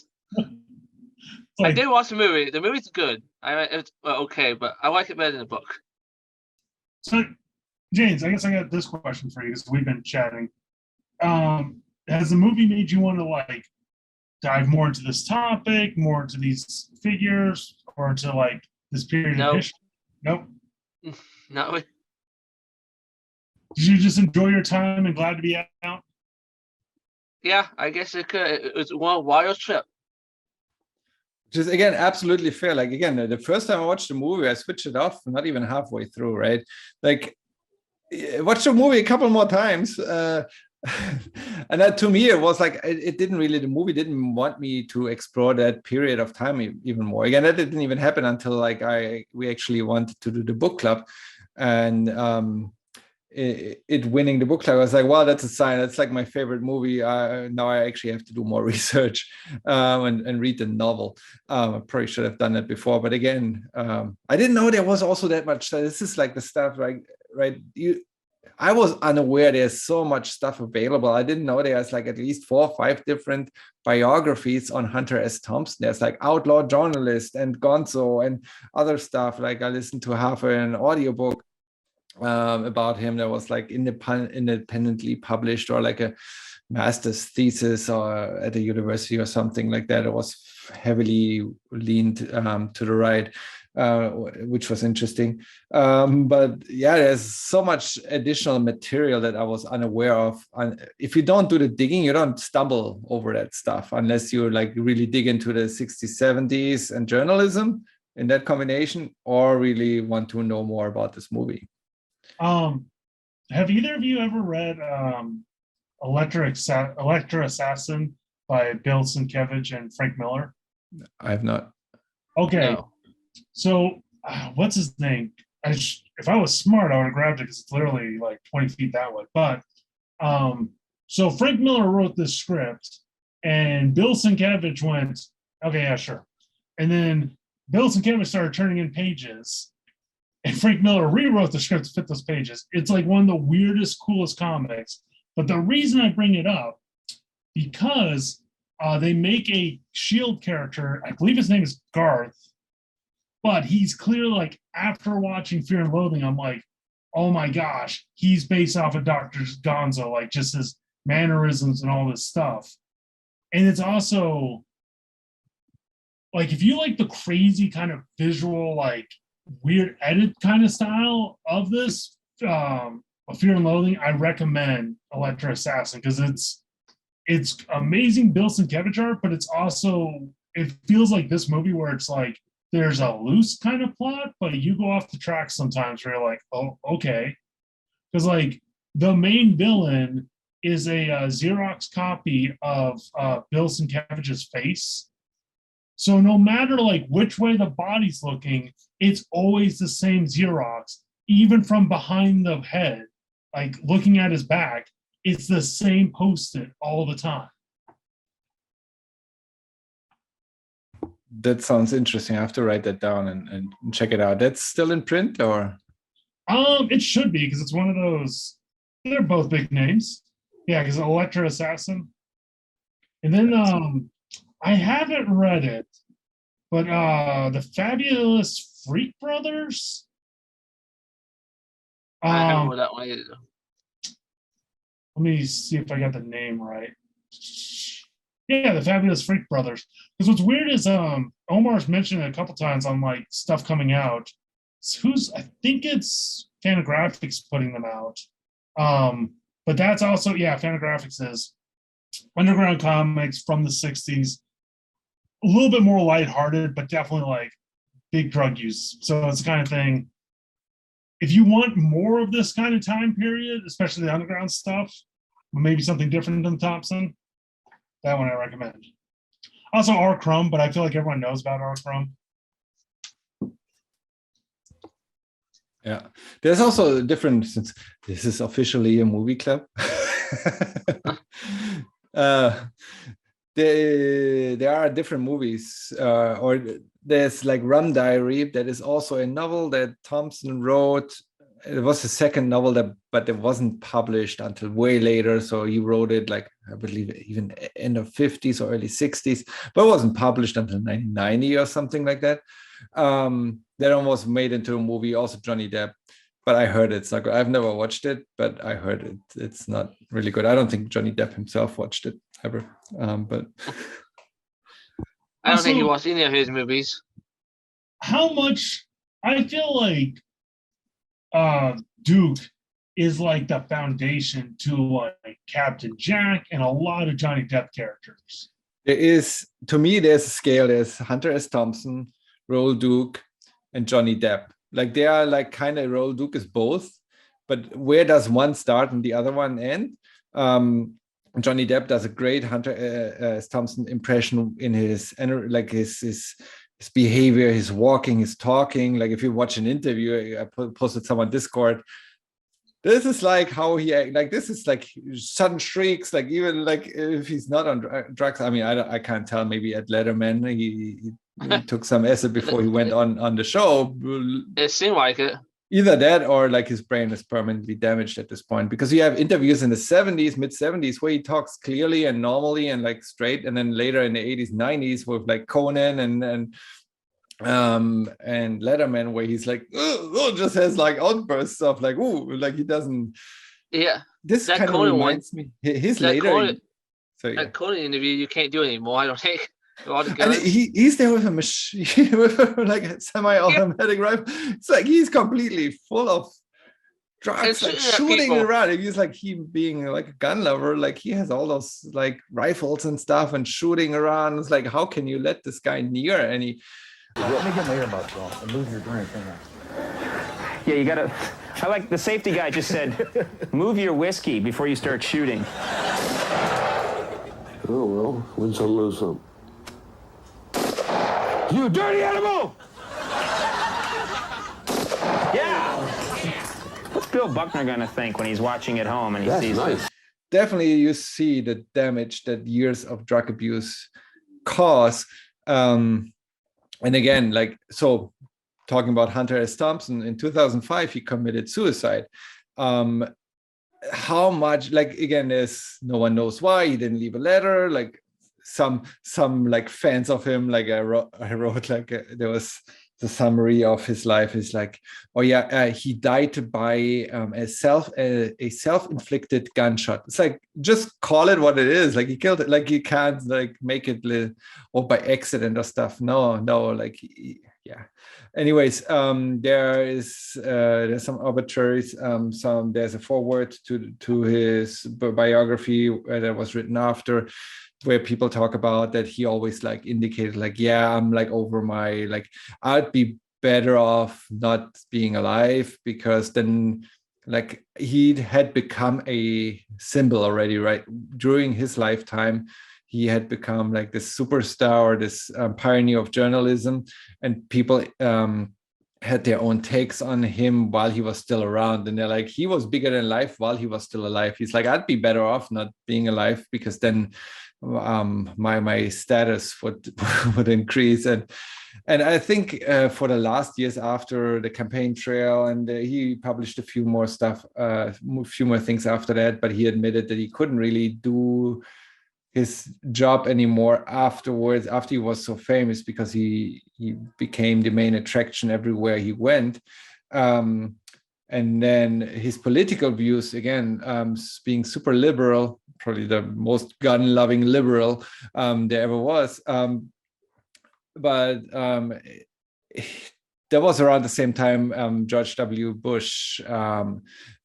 I did watch the movie. The movie's good. It's okay, but I like it better than the book. So, James, I guess I got this question for you because we've been chatting. Has the movie made you want to like dive more into this topic, more into these figures, or into like this period of history? Nope. No. Did you just enjoy your time and glad to be out? Yeah, I guess it could. It was one wild trip. Just again, absolutely fair. Like again, the first time I watched the movie, I switched it off not even halfway through, right? Like watched the movie a couple more times. And that to me, it was like it didn't really, the movie didn't want me to explore that period of time even more. Again, that didn't even happen until like we actually wanted to do the book club, and it winning the book club. I was like, wow, that's a sign. That's like my favorite movie. Now I actually have to do more research and read the novel. I probably should have done that before, but again, I didn't know there was also that much. This is like the stuff, right? I was unaware there's so much stuff available. I didn't know there's like at least 4 or 5 different biographies on Hunter S. Thompson. There's like Outlaw Journalist and Gonzo and other stuff. Like I listened to half an audiobook about him that was like independently published, or like a master's thesis or at a university or something like that. It was heavily leaned to the right. Which was interesting. But yeah, there's so much additional material that I was unaware of. And if you don't do the digging, you don't stumble over that stuff unless you like really dig into the 60s, 70s and journalism in that combination, or really want to know more about this movie. Have either of you ever read Electra Assassin by Bill Sienkiewicz and Frank Miller? I have not. Okay. No. So, what's his name? If I was smart, I would have grabbed it because it's literally like 20 feet that way. But, so Frank Miller wrote this script, and Bill Sienkiewicz went, okay, yeah, sure. And then Bill Sienkiewicz started turning in pages, and Frank Miller rewrote the script to fit those pages. It's like one of the weirdest, coolest comics. But the reason I bring it up, because they make a S.H.I.E.L.D. character, I believe his name is Garth, but he's clearly like, after watching Fear and Loathing, I'm like, oh my gosh, he's based off of Dr. Gonzo, like just his mannerisms and all this stuff. And it's also like, if you like the crazy kind of visual, like weird edit kind of style of this, of Fear and Loathing, I recommend Electra Assassin, because it's amazing Bill Sienkiewicz art, but it's also, it feels like this movie where it's like, there's a loose kind of plot, but you go off the track sometimes where you're like, oh, okay. Because like the main villain is a Xerox copy of Bill Sienkiewicz's face. So no matter like which way the body's looking, it's always the same Xerox, even from behind the head, like looking at his back, it's the same Post-it all the time. That sounds interesting. I have to write that down and check it out. That's still in print, or? It should be, because it's one of those. They're both big names. Yeah, because Electra Assassin. And then I haven't read it, but the Fabulous Freak Brothers. I haven't read that one either. Let me see if I got the name right. Yeah, the Fabulous Freak Brothers. Because what's weird is Omar's mentioned it a couple times on like stuff coming out. I think it's Fantagraphics putting them out. But that's also, yeah, Fantagraphics is underground comics from the 60s. A little bit more lighthearted, but definitely like big drug use. So it's the kind of thing. If you want more of this kind of time period, especially the underground stuff, maybe something different than Thompson, that one I recommend. Also R. Crumb, but I feel like everyone knows about R. Crumb. Yeah, there's also a different, since this is officially a movie club. There are different movies, or there's like Rum Diary, that is also a novel that Thompson wrote. It was the second novel but it wasn't published until way later. So he wrote it like, I believe, even end of 50s or early 60s, but it wasn't published until 1990 or something like that. That almost made into a movie, also Johnny Depp. But I heard it's not good. I've never watched it, but I heard it's not really good. I don't think Johnny Depp himself watched it ever. But I don't think he watched any of his movies. How much I feel like Duke is like the foundation to like Captain Jack and a lot of Johnny Depp characters. There is, to me, there's a scale. There's Hunter S. Thompson, Roll Duke, and Johnny Depp. Like they are like kind of, Roll Duke is both, but where does one start and the other one end? Johnny Depp does a great Hunter S. Thompson impression in his behavior, his walking, his talking. Like if you watch an interview, I posted some on Discord. This is like how he like. This is like sudden shrieks. Like even like if he's not on drugs. I mean, I can't tell. Maybe at Letterman he took some acid before he went on the show. It seemed like it. Either that or like his brain is permanently damaged at this point, because you have interviews in the 70s, mid 70s, where he talks clearly and normally and like straight, and then later in the 80s, 90s with like Conan and Letterman, where he's like just has like outbursts of like like he doesn't. Yeah, this kind of reminds me. His later. That Conan interview you can't do anymore, I don't think. And he's there with a machine, with like a semi-automatic rifle. It's like he's completely full of drugs, like shooting around. He's like, he being like a gun lover, like he has all those like rifles and stuff and shooting around. It's like, how can you let this guy near any? Let me get my earbuds off and move your drink. Yeah, you gotta. I like the safety guy just said, move your whiskey before you start shooting. Oh well, win some, lose some. You dirty animal! Yeah! What's Bill Buckner gonna think when he's watching at home and he sees this? Definitely you see the damage that years of drug abuse cause. And again, like, so talking about Hunter S. Thompson, in 2005, he committed suicide. How much, like, again, there's no one knows why he didn't leave a letter, like, some like fans of him, like I wrote like there was the summary of his life is like, oh yeah, he died by a self-inflicted gunshot. It's like, just call it what it is. Like he killed it. Like you can't like make it or by accident or stuff. No, like yeah. Anyways, there's some obituaries. There's a foreword to his biography that was written after, where people talk about that he always like indicated like, yeah, I'm like over my, like, I'd be better off not being alive, because then like he had become a symbol already, right? During his lifetime, he had become like this superstar or this pioneer of journalism, and people had their own takes on him while he was still around. And they're like, he was bigger than life while he was still alive. He's like, I'd be better off not being alive, because then my status would would increase. And I think for the last years after the campaign trail, and he published a few more stuff, a few more things after that, but he admitted that he couldn't really do his job anymore afterwards, after he was so famous, because he became the main attraction everywhere he went. And then his political views, again, being super liberal, probably the most gun-loving liberal there ever was. But that was around the same time George W. Bush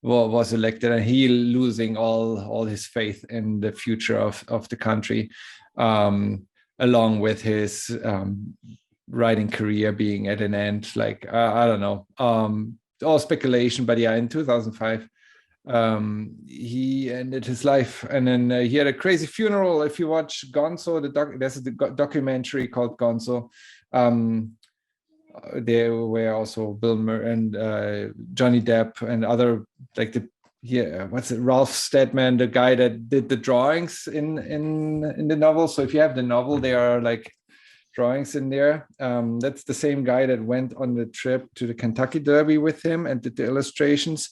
was elected, and he losing all his faith in the future of the country, along with his writing career being at an end. Like, I don't know, all speculation, but yeah, in 2005, he ended his life, and then he had a crazy funeral. If you watch Gonzo, there's a documentary called Gonzo. There were also Bill Murray and Johnny Depp and other, like Ralph Steadman, the guy that did the drawings in the novel. So if you have the novel, there are like drawings in there. That's the same guy that went on the trip to the Kentucky Derby with him and did the illustrations.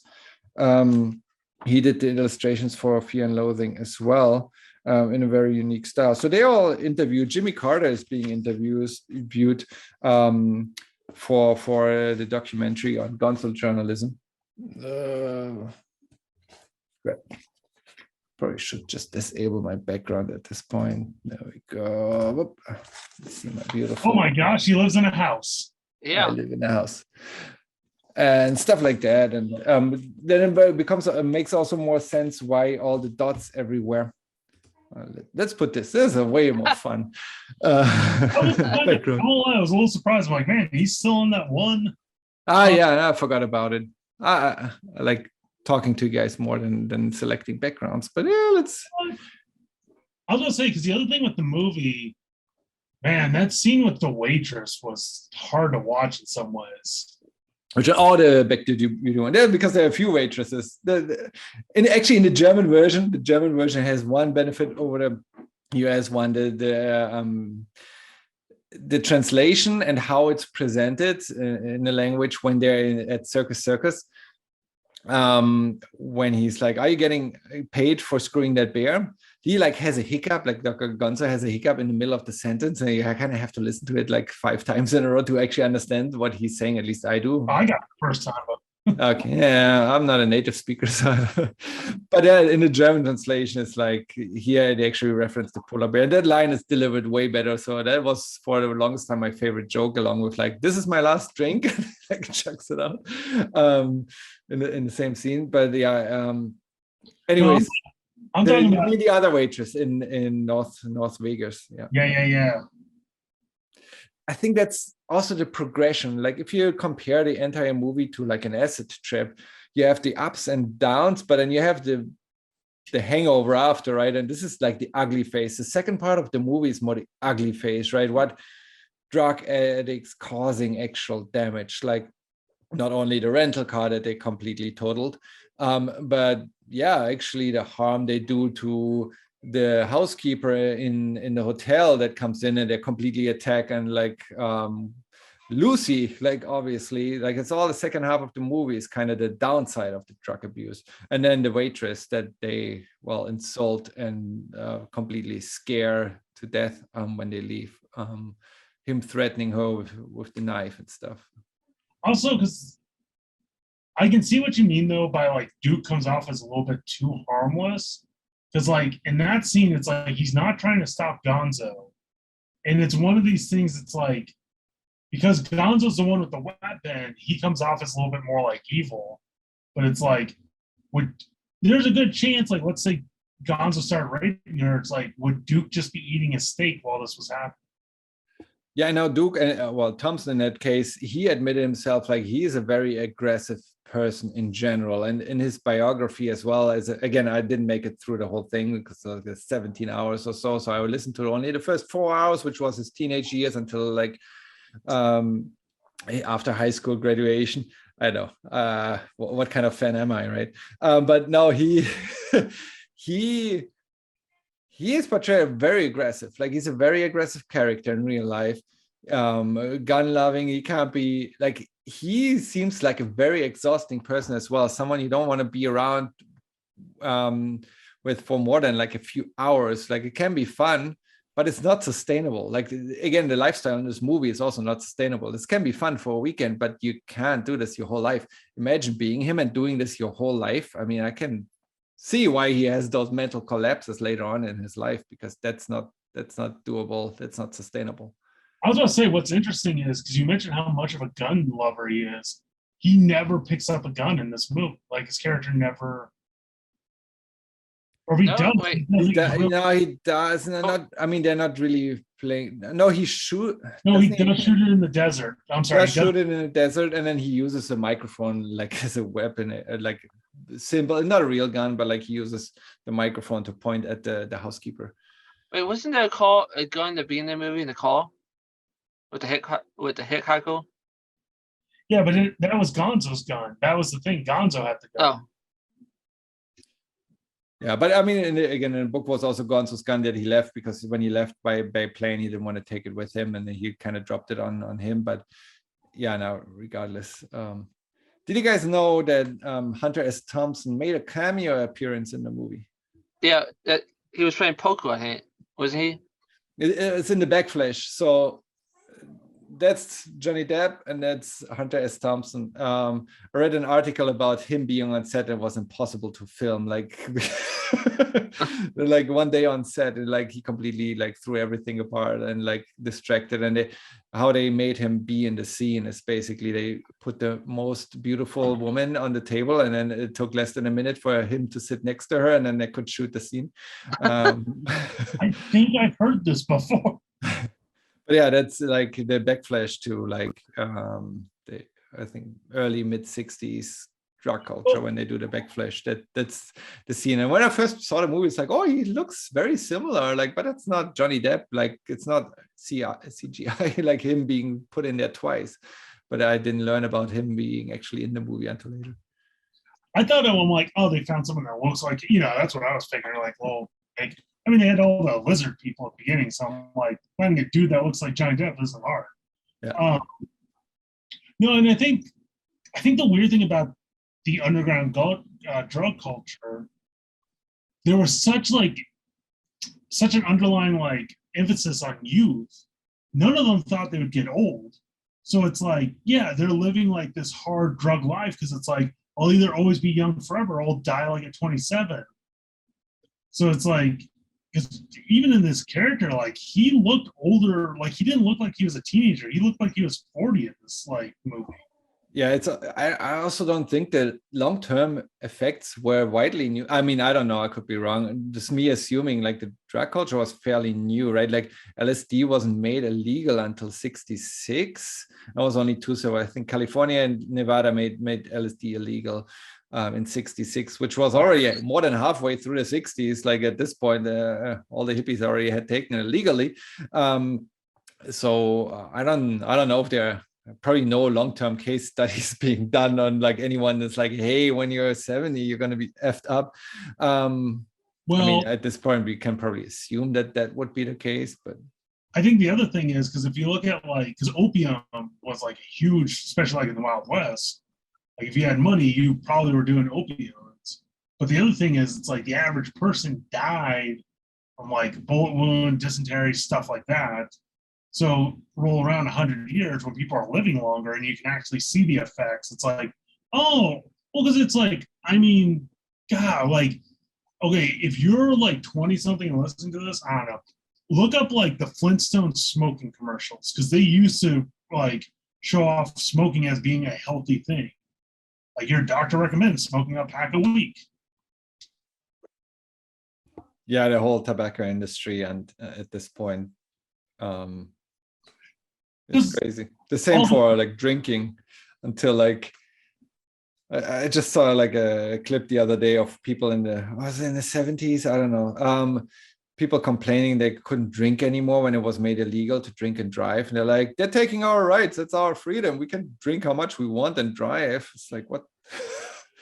He did the illustrations for Fear and Loathing as well, in a very unique style. So they all interviewed. Jimmy Carter is being interviewed for the documentary on Gonzo journalism. Probably should just disable my background at this point. There we go. Whoop. Let's see my beautiful. Oh my gosh, he lives in a house. Yeah, I live in a house. And stuff like that, and then it makes also more sense why all the dots everywhere. Let's put this. This is a way more fun. I was a little surprised. I'm like, man, he's still in that one. Yeah, I forgot about it. I like talking to you guys more than selecting backgrounds, but yeah, let's. I was gonna say, because the other thing with the movie, man, that scene with the waitress was hard to watch in some ways. Which are all the back to you doing there, because there are a few waitresses. Actually, in the German version has one benefit over the US one: the translation and how it's presented in the language when they're at Circus. When he's like, "Are you getting paid for screwing that bear?" He like has a hiccup, like Dr. Gonzo has a hiccup in the middle of the sentence, and I kind of have to listen to it like 5 times in a row to actually understand what he's saying. At least I do. I got the first time. Okay, yeah, I'm not a native speaker, so but in the German translation, it's like here they actually reference the polar bear. That line is delivered way better. So that was for the longest time my favorite joke, along with like, "This is my last drink," like chucks it out in the same scene. But yeah, anyways. I'm talking about the other waitress in North Vegas. Yeah. I think that's also the progression. Like if you compare the entire movie to like an acid trip, you have the ups and downs, but then you have the hangover after, right? And this is like the ugly phase. The second part of the movie is more the ugly phase, right? What drug addicts causing actual damage, like not only the rental car that they completely totaled, but yeah, actually the harm they do to the housekeeper in the hotel that comes in, and they completely attack, and like Lucy, like obviously, like it's all the second half of the movie is kind of the downside of the drug abuse. And then the waitress that they insult and completely scare to death when they leave, him threatening her with the knife and stuff. Also, because I can see what you mean though by like Duke comes off as a little bit too harmless, because like in that scene it's like he's not trying to stop Gonzo, and it's one of these things. It's like because Gonzo's the one with the weapon, he comes off as a little bit more like evil, but it's like there's a good chance, like let's say Gonzo started raping her, it's like would Duke just be eating a steak while this was happening? Yeah, I know Duke, Thompson in that case, he admitted himself like he is a very aggressive person in general, and in his biography as well. As again, I didn't make it through the whole thing because it's 17 hours or so, so I would listen to only the first 4 hours, which was his teenage years until like after high school graduation. I know what kind of fan am I, right? But no, he he is portrayed very aggressive. Like he's a very aggressive character in real life. Gun loving. He can't be like, he seems like a very exhausting person as well. Someone you don't want to be around with for more than like a few hours. Like it can be fun, but it's not sustainable. Like again, the lifestyle in this movie is also not sustainable. This can be fun for a weekend, but you can't do this your whole life. Imagine being him and doing this your whole life. I mean, I can see why he has those mental collapses later on in his life, because that's not doable. That's not sustainable. I was about to say, what's interesting is, because you mentioned how much of a gun lover he is, he never picks up a gun in this movie. Like his character never, or if he does, he does. Not, I mean, they're not really playing. No, he shoot. No, he does shoot it in the desert. I'm sorry, he does shoot it in the desert, and then he uses a microphone like as a weapon, like simple, not a real gun, but like he uses the microphone to point at the housekeeper. Wait, wasn't there a gun to be in the movie in the car? With the hit hackle? Yeah, but that was Gonzo's gun. That was the thing. Gonzo had the gun. Oh. Yeah, but I mean, in the book was also Gonzo's gun that he left, because when he left by plane, he didn't want to take it with him, and then he kind of dropped it on him. But yeah, now regardless. Did you guys know that Hunter S. Thompson made a cameo appearance in the movie? Yeah, he was playing poker, I think. Wasn't he? It's in the backflash. So that's Johnny Depp and that's Hunter S. Thompson. I read an article about him being on set and it was impossible to film. Like, like one day on set, and like he completely like threw everything apart and like distracted. And how they made him be in the scene is basically they put the most beautiful woman on the table, and then it took less than a minute for him to sit next to her, and then they could shoot the scene. I think I've heard this before. But yeah, that's like the backflash to like I think early mid 60s drug culture when they do the backflash. That's the scene. And when I first saw the movie, it's like, oh, he looks very similar. Like, but it's not Johnny Depp. Like, it's not CGI like him being put in there twice. But I didn't learn about him being actually in the movie until later. I thought I'm like, oh, they found someone that looks like, that's what I was figuring. Like, well, like, I mean, they had all the lizard people at the beginning, so I'm like, finding a dude that looks like Johnny Depp isn't hard. Yeah. No, and I think the weird thing about the underground drug culture, there was such an underlying like emphasis on youth. None of them thought they would get old. So it's like, yeah, they're living like this hard drug life because it's like, I'll either always be young forever or I'll die like at 27. So it's like, because even in this character, like he looked older, like he didn't look like he was a teenager. He looked like he was 40 in this like movie. Yeah, I also don't think that long-term effects were widely new. I mean, I don't know, I could be wrong. Just me assuming like the drug culture was fairly new, right? Like LSD wasn't made illegal until 66. It was only two. So I think California and Nevada made LSD illegal in 66, which was already more than halfway through the 60s. Like at this point, all the hippies already had taken it legally. So I don't know if there are probably no long-term case studies being done on like anyone that's like, hey, when you're 70, you're going to be effed up. Well, I mean, at this point, we can probably assume that would be the case, but I think the other thing is because if you look at like, because opium was like huge, especially like in the Wild West. Like if you had money, you probably were doing opioids. But the other thing is, it's like the average person died from like bullet wound, dysentery, stuff like that. So roll around 100 years when people are living longer and you can actually see the effects. It's like, oh, well, because it's like, I mean, God, like, okay, if you're like 20 something and listening to this, I don't know, look up like the Flintstones smoking commercials because they used to like show off smoking as being a healthy thing. Like your doctor recommends smoking a pack a week. Yeah, the whole tobacco industry, and at this point, it's crazy. The same for like drinking until like I just saw like a clip the other day of people in the 70s, I don't know, people complaining they couldn't drink anymore when it was made illegal to drink and drive, and they're like, they're taking our rights, it's our freedom, we can drink how much we want and drive. It's like, what?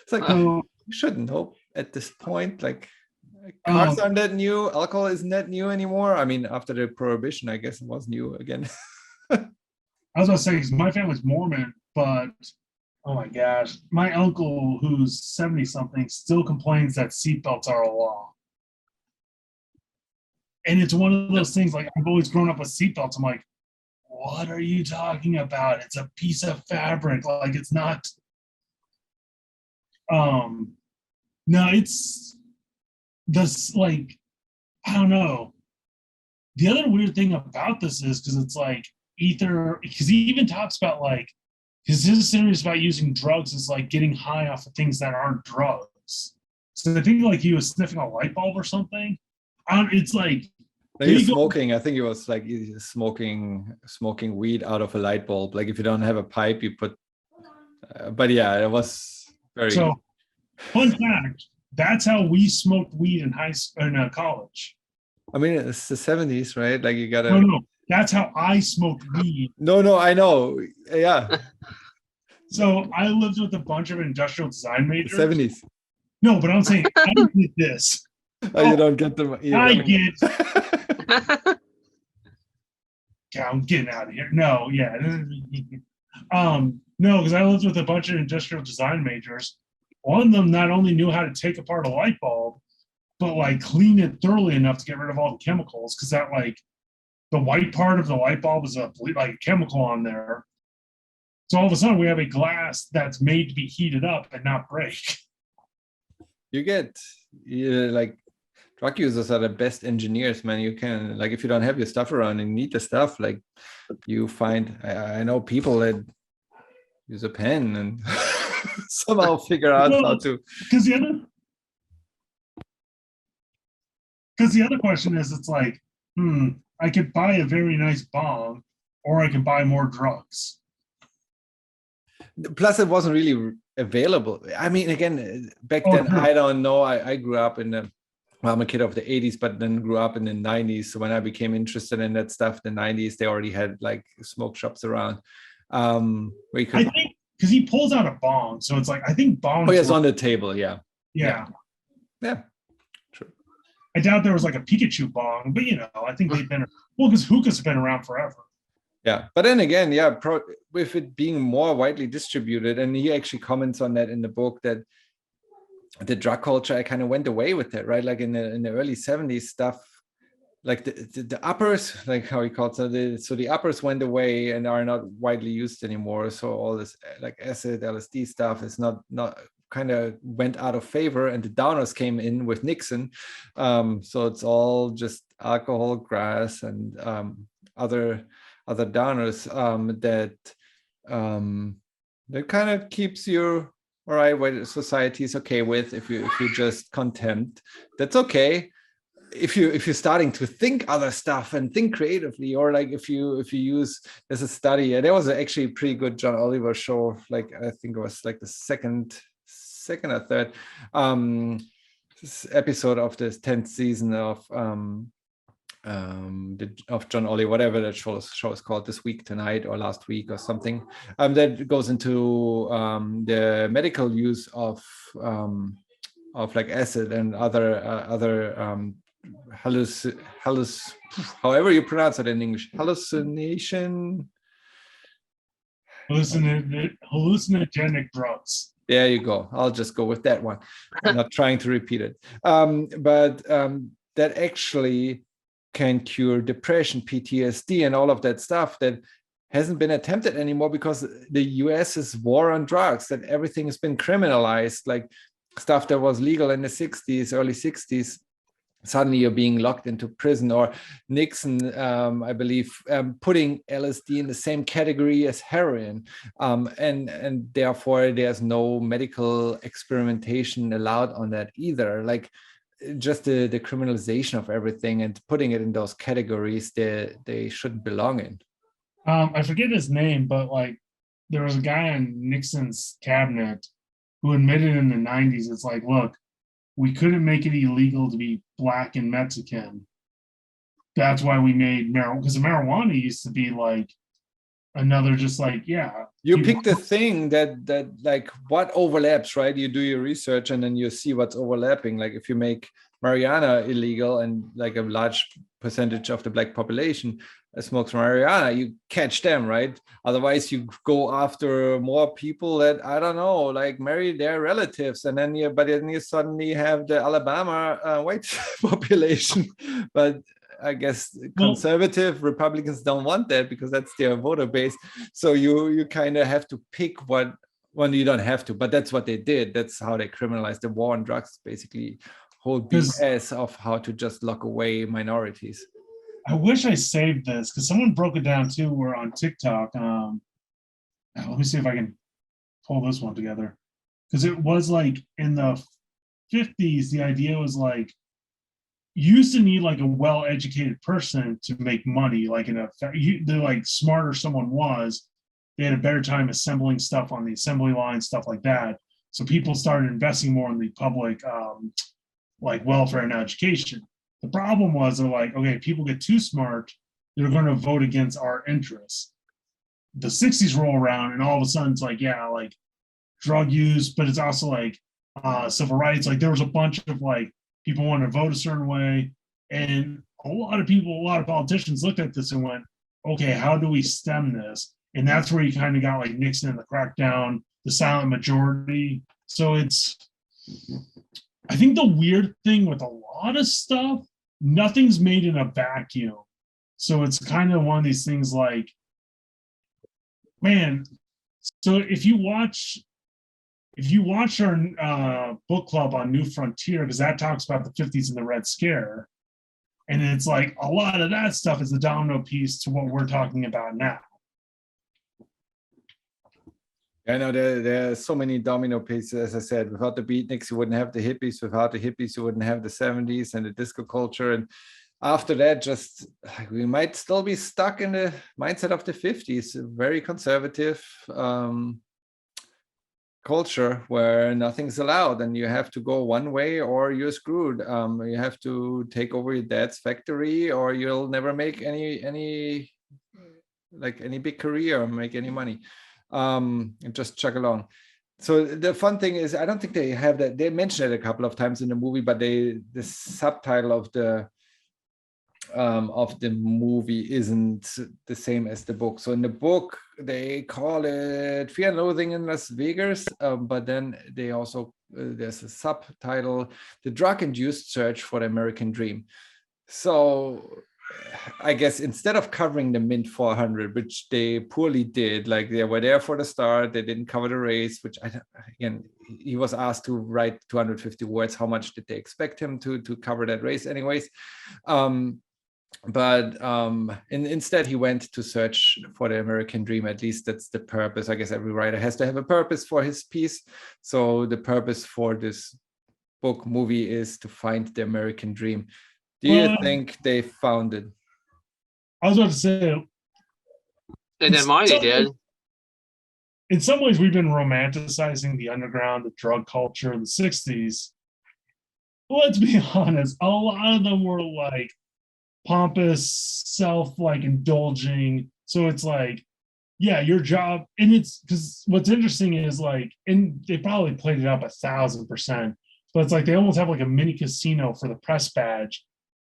It's like, you shouldn't hope at this point. Like, Cars aren't that new. Alcohol isn't that new anymore. I mean, after the prohibition, I guess it was new again. I was gonna say, because my family's Mormon, but oh my gosh, my uncle who's 70-something still complains that seatbelts are a law. And it's one of those things, like, I've always grown up with seatbelts. I'm like, what are you talking about? It's a piece of fabric. Like, it's not. No, it's this, like, I don't know. The other weird thing about this is because it's like because he even talks about, like, because his series about using drugs is like getting high off of things that aren't drugs. So I think like he was sniffing a light bulb or something. It's like he was smoking. I think he was like smoking weed out of a light bulb. Like if you don't have a pipe, you put. But yeah, it was very. So, fun fact: that's how we smoked weed in college. I mean, it's the 70s, right? Like you gotta. No, that's how I smoked weed. No, I know. Yeah. So I lived with a bunch of industrial design majors. 70s. No, but I'm saying I did this. You don't get them. I get. Yeah, I'm getting out of here. No, yeah. No, because I lived with a bunch of industrial design majors. One of them not only knew how to take apart a light bulb, but like clean it thoroughly enough to get rid of all the chemicals. Because that, like, the white part of the light bulb is a chemical on there. So all of a sudden we have a glass that's made to be heated up and not break. You get like drug users are the best engineers, man. You can, like, if you don't have your stuff around and need the stuff, like you find, I know people that use a pen and somehow figure out how to. Because the other question is, it's like, I could buy a very nice bong, or I could buy more drugs. Plus, it wasn't really available. I mean, again, back then, I don't know. I grew up I'm a kid of the 80s, but then grew up in the 90s. So when I became interested in that stuff, the 90s, they already had like smoke shops around. Where you could... I think because he pulls out a bong, so it's like, I think bongs. Oh, yes, on the table, yeah. Yeah. True. I doubt there was like a Pikachu bong, but I think they've been, because hookah's been around forever. Yeah, but then again, with it being more widely distributed, and he actually comments on that in the book, that the drug culture, I kind of went away with it, right? Like in the early 70s stuff, like the uppers, like how he calls it, so the uppers went away and are not widely used anymore. So all this like acid, LSD stuff is not kind of went out of favor, and the downers came in with Nixon. So it's all just alcohol, grass, and other downers that kind of keeps you all right, what society is okay with. If you just contempt, that's okay. If you're starting to think other stuff and think creatively, or like if you use, there's a study, and there was actually a pretty good John Oliver show, like I think it was like the second or third episode of this 10th season of John Oliver, whatever that show is called, This Week Tonight or Last Week or something, that goes into the medical use of like acid and other however you pronounce it in English, hallucinogenic drugs. There you go. I'll just go with that one. I'm not trying to repeat it. But that actually can cure depression, PTSD, and all of that stuff that hasn't been attempted anymore because the US's war on drugs, that everything has been criminalized, like stuff that was legal in the 60s, early 60s. Suddenly you're being locked into prison, or Nixon, I believe, putting LSD in the same category as heroin. And therefore there's no medical experimentation allowed on that either. Like just the criminalization of everything and putting it in those categories they shouldn't belong in. I forget his name, but like there was a guy on Nixon's cabinet who admitted in the 90s, it's like, look, we couldn't make it illegal to be Black and Mexican. That's why we made marijuana, because marijuana used to be like another just like, yeah. You pick the thing that like what overlaps, right? You do your research and then you see what's overlapping. Like if you make marijuana illegal and like a large percentage of the black population smokes marijuana, you catch them, right? Otherwise you go after more people that, I don't know, like marry their relatives, and then you suddenly have the Alabama white population. But I guess conservative Republicans don't want that because that's their voter base. So you kind of have to pick what one. You don't have to, but that's what they did. That's how they criminalized the war on drugs, basically whole BS of how to just lock away minorities. I wish I saved this because someone broke it down too. We're on TikTok. Let me see if I can pull this one together, because it was like in the 50s, the idea was like, you used to need like a well-educated person to make money. Like the like smarter someone was, they had a better time assembling stuff on the assembly line, stuff like that. So people started investing more in the public, like welfare and education. The problem was they're like, okay, people get too smart, they're going to vote against our interests. The 60s roll around and all of a sudden it's like, yeah, like drug use, but it's also like civil rights. Like there was a bunch of like people want to vote a certain way. And a lot of politicians looked at this and went, okay, how do we stem this? And that's where you kind of got like Nixon and the crackdown, the silent majority. So I think the weird thing with a lot of stuff, nothing's made in a vacuum. So it's kind of one of these things like, man, so if you watch our book club on New Frontier, because that talks about the 50s and the Red Scare, and it's like a lot of that stuff is the domino piece to what we're talking about now. I know there are so many domino pieces, as I said. Without the beatniks, you wouldn't have the hippies. Without the hippies, you wouldn't have the 70s and the disco culture. And after that, just we might still be stuck in the mindset of the 50s, very conservative culture where nothing's allowed and you have to go one way or you're screwed. You have to take over your dad's factory or you'll never make any big career or make any money. And just chug along. So the fun thing is, I don't think they have that. They mentioned it a couple of times in the movie, but the subtitle of the movie isn't the same as the book. So in the book, they call it Fear and Loathing in Las Vegas, but then they also, there's a subtitle, The Drug-Induced Search for the American Dream. So I guess instead of covering the Mint 400, which they poorly did, like they were there for the start, they didn't cover the race, which again, he was asked to write 250 words. How much did they expect him to cover that race anyways? Instead he went to search for the American dream. At least that's the purpose. I guess every writer has to have a purpose for his piece. So the purpose for this book movie is to find the American dream. Do you think they found it? I was about to say. In their mind, they did. In some ways, we've been romanticizing the underground, the drug culture in the 60s. Let's be honest, a lot of them were like pompous, indulging. So it's like, yeah, your job. And it's because what's interesting is like, and they probably played it up 1,000%, but it's like they almost have like a mini casino for the press badge.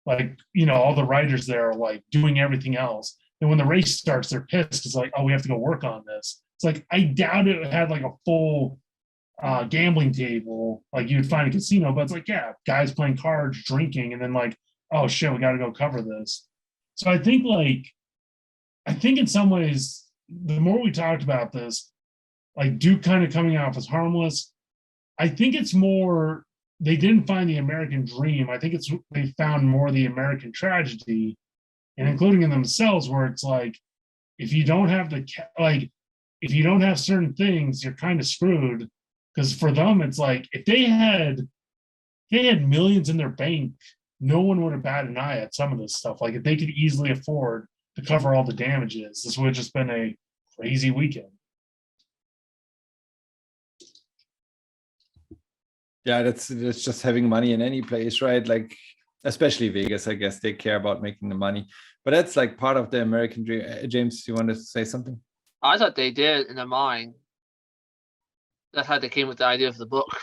Like, all the writers there are like doing everything else. And when the race starts, they're pissed. It's like, oh, we have to go work on this. It's like, I doubt it had like a full gambling table like you'd find a casino, but it's like, yeah, guys playing cards, drinking, and then like, oh shit, we got to go cover this. So I think in some ways, the more we talked about this, like Duke kind of coming off as harmless, I think it's more, they didn't find the American dream. I think they found more the American tragedy, and including in themselves, where it's like, if you don't have certain things, you're kind of screwed. Because for them, it's like, if they had millions in their bank, no one would have batted an eye at some of this stuff. Like if they could easily afford to cover all the damages, this would have just been a crazy weekend. Yeah, that's just having money in any place, right? Like, especially Vegas, I guess they care about making the money. But that's like part of the American dream. James, you want to say something? I thought they did in their mind. That's how they came with the idea of the book.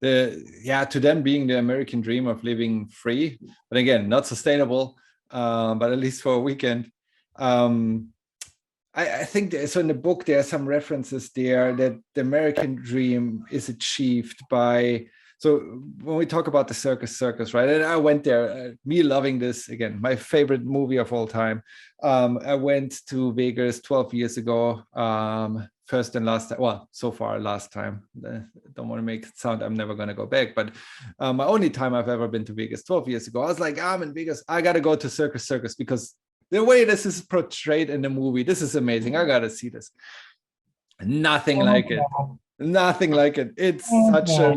To them being the American dream of living free, but again, not sustainable, but at least for a weekend. I think so. In the book, there are some references there that the American dream is achieved by. So when we talk about the circus, right? And I went there, me loving this again, my favorite movie of all time. I went to Vegas 12 years ago, first and last time. Well, so far last time. I don't want to make it sound I'm never going to go back, but my only time I've ever been to Vegas 12 years ago. I was like, I'm in Vegas. I got to go to circus because the way this is portrayed in the movie, this is amazing. I got to see this. Nothing like it. Nothing like it. It's such a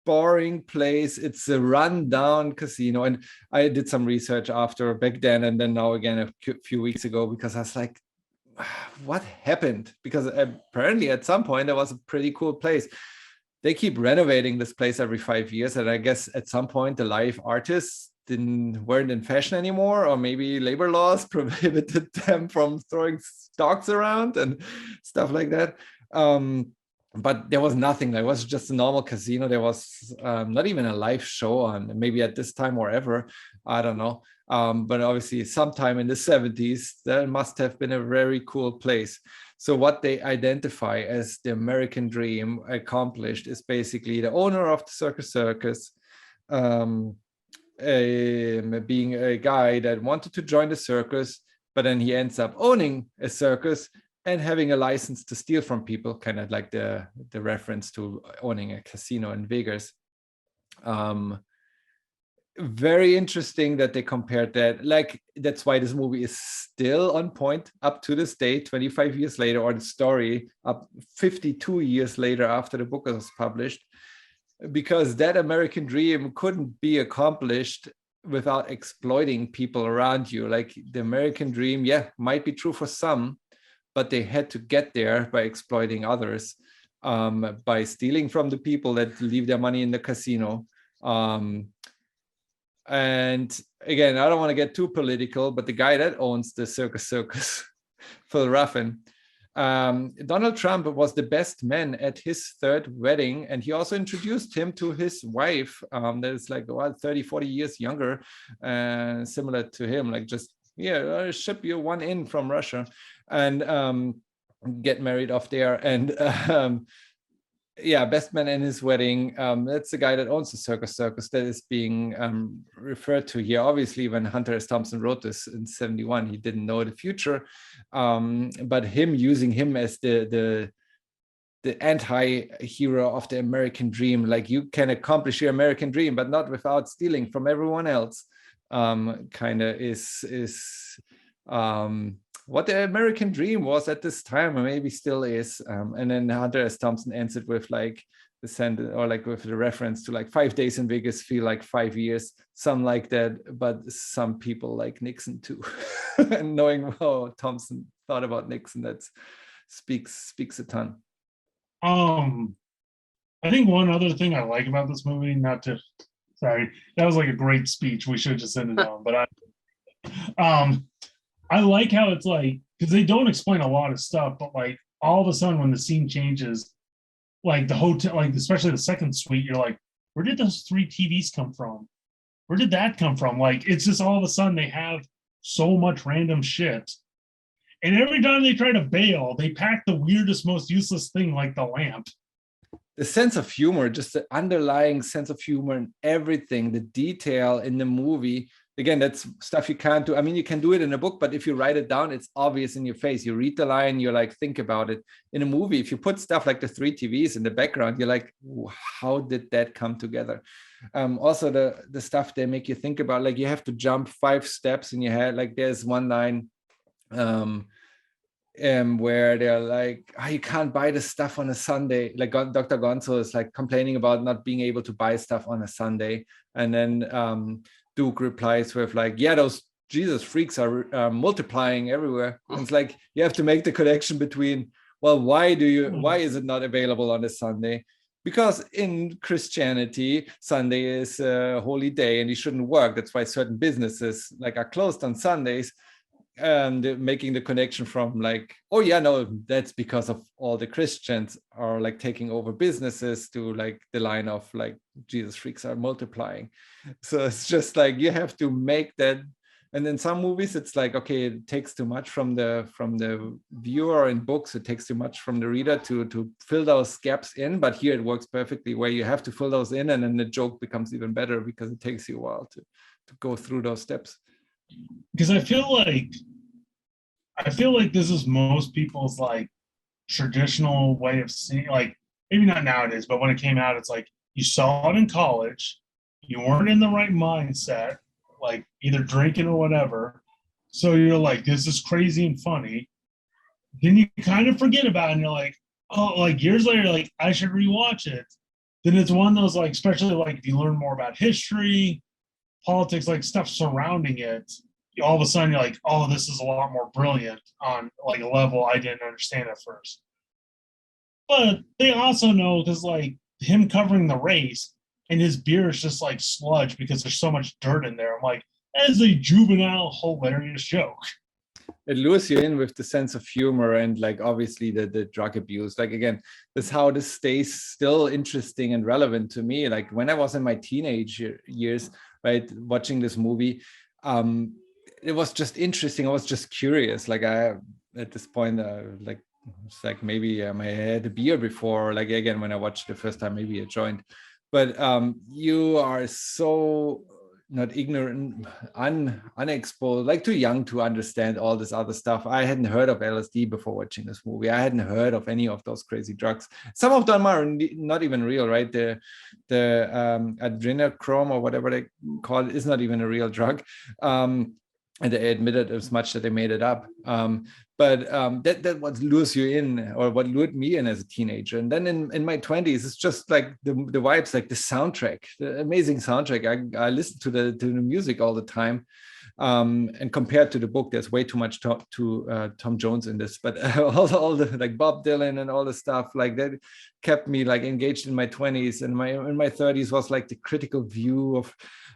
boring place. It's a rundown casino. And I did some research after back then and then now again a few weeks ago, because I was like, what happened? Because apparently at some point it was a pretty cool place. They keep renovating this place every 5 years. And I guess at some point the live artists weren't in fashion anymore, or maybe labor laws prohibited them from throwing stocks around and stuff like that. But there was nothing. There was just a normal casino. There was not even a live show on, maybe at this time or ever. I don't know. But obviously sometime in the 70s, that must have been a very cool place. So what they identify as the American dream accomplished is basically the owner of the circus, being a guy that wanted to join the circus, but then he ends up owning a circus and having a license to steal from people, kind of like the reference to owning a casino in Vegas. Very interesting that they compared that. Like, that's why this movie is still on point up to this day, 25 years later, or the story up 52 years later after the book was published, because that American dream couldn't be accomplished without exploiting people around you. Like, the American dream, might be true for some, but they had to get there by exploiting others, by stealing from the people that leave their money in the casino. And again, I don't want to get too political, but the guy that owns the circus, Phil Ruffin, Donald Trump was the best man at his third wedding, and he also introduced him to his wife, that is like 30, 40 years younger, similar to him, like just, ship you one in from Russia and get married off there. And best man in his wedding. That's the guy that owns the circus that is being referred to here. Obviously, when Hunter S. Thompson wrote this in 1971, he didn't know the future, but him using him as the anti-hero of the American dream, like, you can accomplish your American dream, but not without stealing from everyone else, kind of is what the American dream was at this time, or maybe still is. And then Hunter S. Thompson ends it with like the sentence, or like with the reference to like 5 days in Vegas feel like 5 years, something like that. But some people like Nixon too. And knowing how Thompson thought about Nixon, that speaks a ton. I think one other thing I like about this movie, sorry, that was like a great speech. We should have just ended on, but I like how it's like, because they don't explain a lot of stuff, but like all of a sudden when the scene changes, like the hotel, like especially the second suite, you're like, where did those 3 TVs come from? Where did that come from? Like, it's just all of a sudden they have so much random shit. And every time they try to bail, they pack the weirdest, most useless thing, like the lamp. The sense of humor, just the underlying sense of humor and everything, the detail in the movie. Again, that's stuff you can't do. I mean, you can do it in a book, but if you write it down, it's obvious in your face. You read the line, you're like, think about it. In a movie, if you put stuff like the 3 TVs in the background, you're like, how did that come together? Also, the stuff they make you think about, like you have to jump 5 steps in your head. Like there's one line where they're like, you can't buy the stuff on a Sunday. Like Dr. Gonzo is like complaining about not being able to buy stuff on a Sunday. And then Duke replies with like, those Jesus freaks are multiplying everywhere. And it's like, you have to make the connection between, well, why is it not available on a Sunday? Because in Christianity, Sunday is a holy day and you shouldn't work. That's why certain businesses like are closed on Sundays. making the connection from like, oh yeah, no, that's because of all the Christians are like taking over businesses, to like the line of like Jesus freaks are multiplying. So it's just like you have to make that. And in some movies it's like, okay, it takes too much from the viewer. In books it takes too much from the reader to fill those gaps in, but here it works perfectly, where you have to fill those in, and then the joke becomes even better because it takes you a while to go through those steps. Because I feel like this is most people's like traditional way of seeing, like maybe not nowadays, but when it came out, it's like you saw it in college, you weren't in the right mindset, like either drinking or whatever. So you're like, this is crazy and funny. Then you kind of forget about it and you're like, oh, like years later, like I should rewatch it. Then it's one of those, like, especially like if you learn more about history, politics, like stuff surrounding it, all of a sudden you're like, oh, this is a lot more brilliant on like a level I didn't understand at first. But they also know, because like him covering the race and his beer is just like sludge because there's so much dirt in there. I'm like, that is a juvenile, hilarious joke. It lures you in with the sense of humor and like obviously the drug abuse. Like again, that's how this stays still interesting and relevant to me. Like when I was in my teenage years, right, watching this movie, it was just interesting. I was just curious. Like I, at this point, like it's like maybe I had a beer before. Like again, when I watched the first time, maybe a joint. But you are so not ignorant, unexposed, like too young to understand all this other stuff. I hadn't heard of LSD before watching this movie. I hadn't heard of any of those crazy drugs. Some of them are not even real, right? The adrenochrome or whatever they call it is not even a real drug. And they admitted as much that they made it up. But that what lures you in, or what lured me in as a teenager. And then in my 20s, it's just like the vibes, like the soundtrack, the amazing soundtrack. I listen to the music all the time. And compared to the book, there's way too much to Tom Jones in this. But all the like Bob Dylan and all the stuff like that kept me like engaged in my 20s. And in my 30s was like the critical view of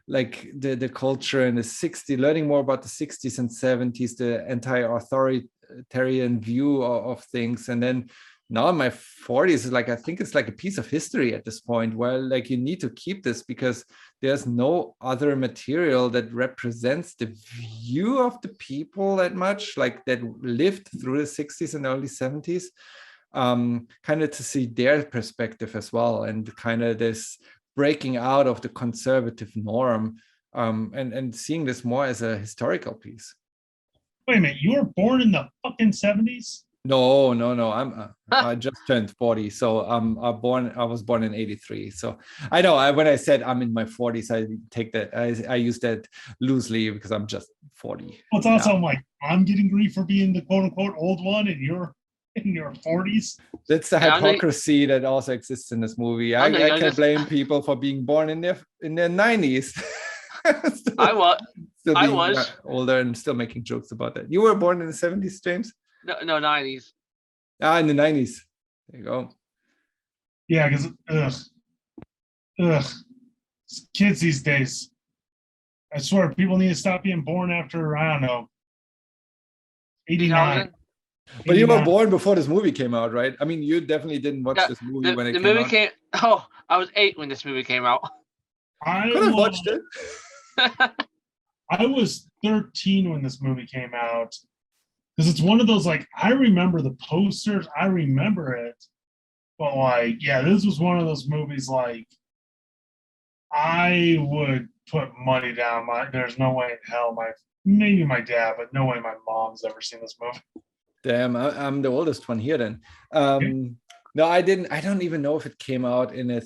like the culture in the 60s, learning more about the 60s and 70s, the entire authoritarian view of things. And then now in my 40s, like I think it's like a piece of history at this point, where like you need to keep this because there's no other material that represents the view of the people that much, like that lived through the 60s and early 70s, kind of to see their perspective as well, and kind of this breaking out of the conservative norm, and seeing this more as a historical piece. Wait a minute, you were born in the fucking 70s? No. I just turned 40, so I was born in 83. So I know when I said I'm in my 40s, I take that I use that loosely because I'm just 40. Well, it's also like I'm getting grief for being the quote unquote old one, and you're in your 40s. That's the hypocrisy that also exists in this movie. I can blame people for being born in their 90s. I was older and still making jokes about that. You were born in the 70s, James? No, 90s. In the 90s. There you go. Yeah, because kids these days, I swear, people need to stop being born after, I don't know, 89. But you were born before this movie came out, right? I mean, you definitely didn't watch this movie when it came out. I was 8 when this movie came out. I could have watched it. I was 13 when this movie came out. Because it's one of those, like, I remember the posters, I remember it. But, like, yeah, this was one of those movies, like, I would put money down. There's no way in hell maybe my dad, but no way my mom's ever seen this movie. Damn, I'm the oldest one here then. No, I didn't. I don't even know if it came out in at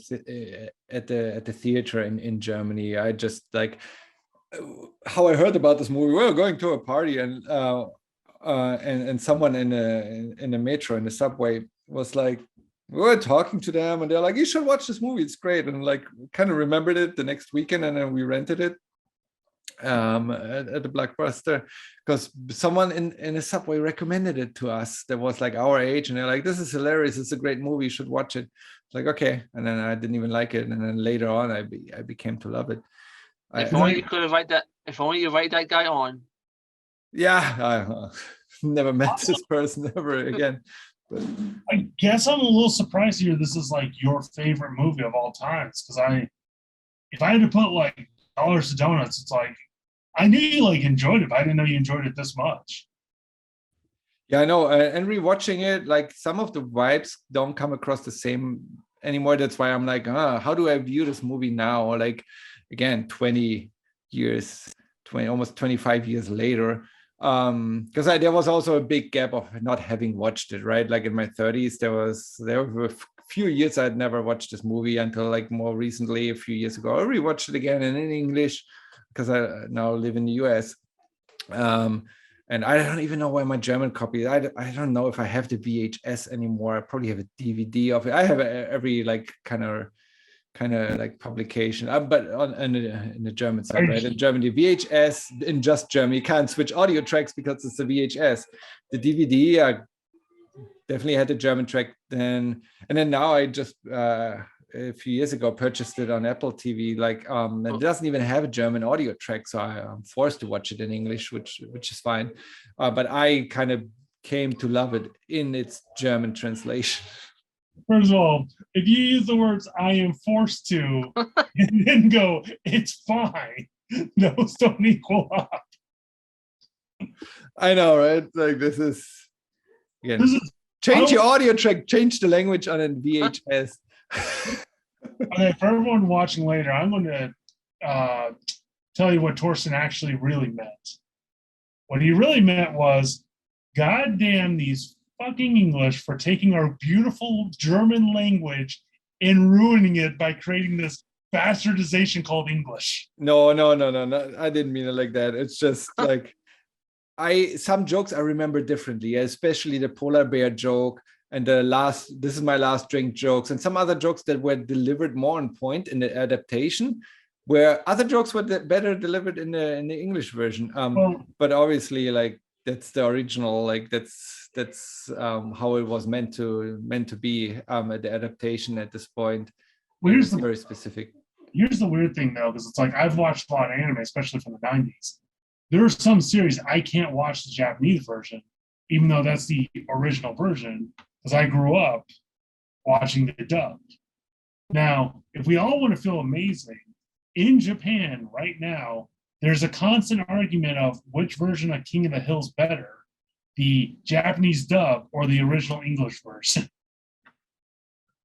the theater in Germany. I just like how I heard about this movie. We were going to a party and someone in the metro, in the subway, was like, we were talking to them and they're like, you should watch this movie, it's great. And like kind of remembered it the next weekend, and then we rented it at the Blockbuster because someone in a subway recommended it to us that was like our age, and they're like, this is hilarious, it's a great movie, you should watch it. It's like, okay. And then I didn't even like it, and then later on I became to love it. If only you could invite that guy on. Yeah, I never met this person ever again. But I guess I'm a little surprised here. This is like your favorite movie of all times, because if I had to put like dollars to donuts, it's like I knew you like enjoyed it, but I didn't know you enjoyed it this much. yeah, I know. And rewatching it, like some of the vibes don't come across the same anymore. That's why I'm like, how do I view this movie now? Like, again, 20 years, almost 25 years later. Because there was also a big gap of not having watched it, right? Like in my 30s, there were a few years I'd never watched this movie until like more recently, a few years ago. I rewatched it again and in English because I now live in the US. And I don't even know where my German copy. I don't know if I have the VHS anymore. I probably have a DVD of it. I have every like kind of like publication, but in the German side, right? In Germany, VHS in just Germany, you can't switch audio tracks because it's a VHS. The DVD, I definitely had the German track then, and then now I just a few years ago purchased it on Apple TV. Like it doesn't even have a German audio track, so I'm forced to watch it in English, which is fine. But I kind of came to love it in its German translation. First of all, if you use the words "I am forced to" and then go, "It's fine," those don't equal up. I know, right? Like this is again. Change your audio track. Change the language on a VHS. Okay, for everyone watching later, I'm going to tell you what Torsten actually really meant. What he really meant was, God damn these fucking English for taking our beautiful German language and ruining it by creating this bastardization called English. No. I didn't mean it like that. It's just like some jokes I remember differently, especially the polar bear joke and this is my last drink jokes, and some other jokes that were delivered more on point in the adaptation, where other jokes were better delivered in the English version. But obviously, like that's the original, like that's how it was meant to be at the adaptation at this point. Here's very specific. Here's the weird thing though, because it's like I've watched a lot of anime, especially from the 90s. There are some series I can't watch the Japanese version, even though that's the original version, because I grew up watching the dub. Now, if we all want to feel amazing, in Japan right now, there's a constant argument of which version of King of the Hill is better, the Japanese dub or the original English version.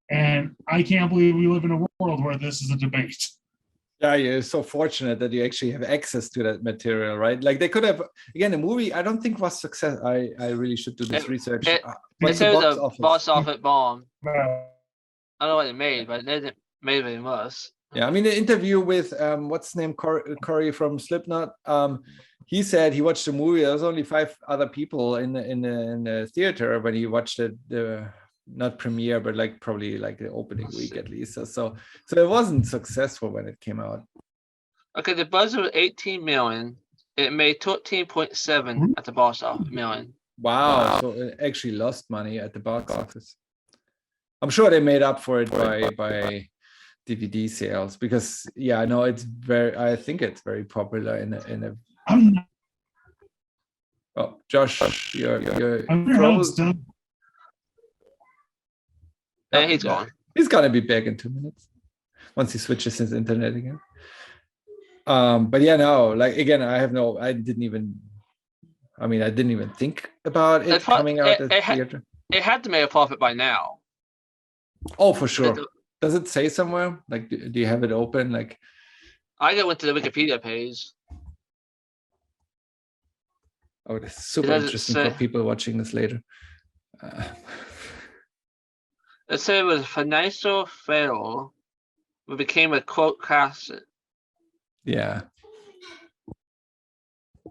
And I can't believe we live in a world where this is a debate. Yeah, you're so fortunate that you actually have access to that material, right? Like they could have, again, the movie I don't think was success. I really should do this research. It was a box office bomb. I don't know what it made, but it made it was. Yeah, I mean the interview with what's his name, Corey from Slipknot. He said he watched the movie. There was only 5 other people in the theater when he watched it. Not premiere, but like probably like the opening week at least. So it wasn't successful when it came out. Okay, the budget was 18 million. It made 13.7 at the box office million. Wow. So it actually lost money at the box office. I'm sure they made up for it by DVD sales, because I know I think it's very popular in a Oh, Josh, you're frozen. And he's gone. He's gonna be back in 2 minutes once he switches his internet again. But like again, I didn't even think about it coming out at the theater. It had to make a profit by now. Oh, for sure. Does it say somewhere? Like, do you have it open? Like, I went to the Wikipedia page. Oh, that's super interesting for people watching this later. It said it was financial failure, but became a quote classic. Yeah.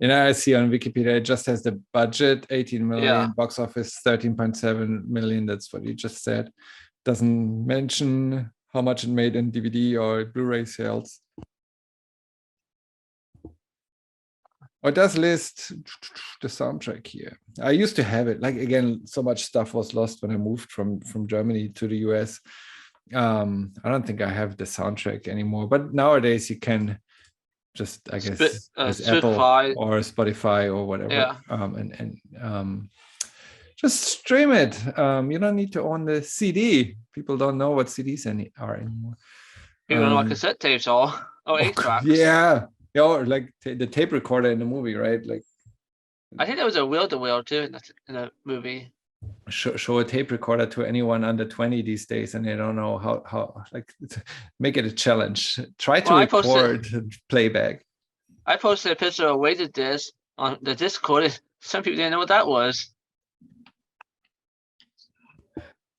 I see on Wikipedia, it just has the budget, 18 million, box office, 13.7 million. That's what you just said. Doesn't mention how much it made in DVD or Blu-ray sales. Or it does list the soundtrack here. I used to have it. Like, again, so much stuff was lost when I moved from Germany to the US. I don't think I have the soundtrack anymore. But nowadays you can just I guess as Spotify. Apple or Spotify or whatever. Yeah. And just stream it. You don't need to own the CD. People don't know what CDs are anymore. Even know what cassette tapes are. Oh, 8-tracks. Yeah. Or like the tape recorder in the movie, right? Like I think there was a wheel-to-wheel too in the movie. Show a tape recorder to anyone under 20 these days, and they don't know how like make it a challenge. Try to record playback. I posted a picture of weighted disc on the Discord. Some people didn't know what that was.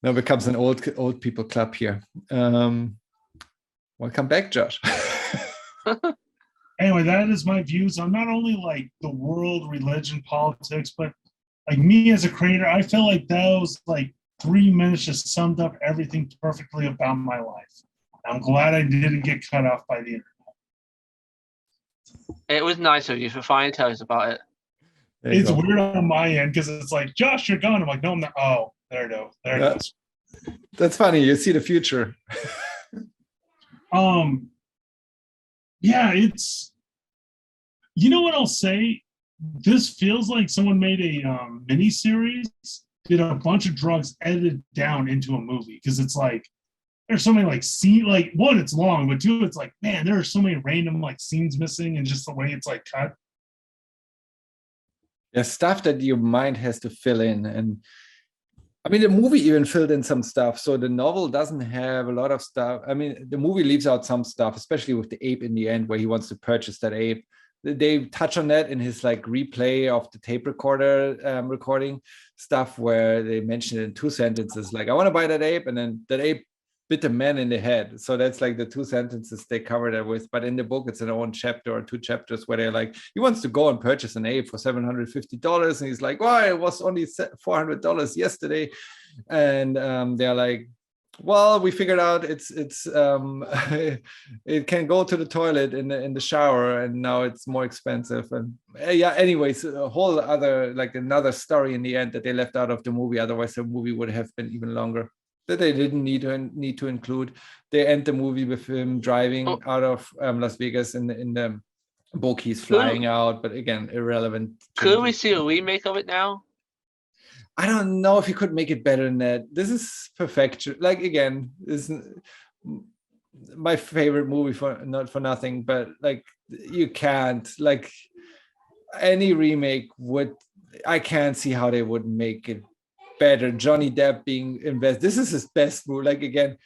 Now it becomes an old people club here. Welcome back, Josh. Anyway, that is my views on not only like the world, religion, politics, but like me as a creator. I feel like those like 3 minutes just summed up everything perfectly about my life. I'm glad I didn't get cut off by the internet. It was nice of you for finally telling us about it. It's weird on my end because it's like, Josh, you're gone. I'm like, no, I'm not. Oh, there it goes. There it goes. That's funny. You see the future. Yeah, it's, you know what I'll say? This feels like someone made a mini series, did a bunch of drugs edited down into a movie. Because it's like, there's so many like scene, like one, it's long, but two, it's like, man, there are so many random like scenes missing and just the way it's like cut. Yeah, stuff that your mind has to fill in. And I mean, the movie even filled in some stuff. So the novel doesn't have a lot of stuff. I mean, the movie leaves out some stuff, especially with the ape in the end, where he wants to purchase that ape. They touch on that in his like replay of the tape recorder recording stuff, where they mention it in 2 sentences, like, I want to buy that ape. And then that ape bit the man in the head. So that's like the 2 sentences they cover that with. But in the book, it's an own chapter or 2 chapters where they're like, he wants to go and purchase an ape for $750. And he's like, well, it was only $400 yesterday. And they're like, well, we figured out it can go to the toilet in the shower, and now it's more expensive. And yeah, anyways, a whole other, like another story in the end that they left out of the movie. Otherwise the movie would have been even longer, that they didn't need to include. They end the movie with him driving out of Las Vegas in the book. He's flying out, but again, irrelevant. Could we see a remake of it now? I don't know if you could make it better than that. This is perfection. Like, again, this is my favorite movie, for not for nothing, but like, you can't, like, any remake would, I can't see how they would make it better. Johnny Depp being invested, this is his best movie. Like, again,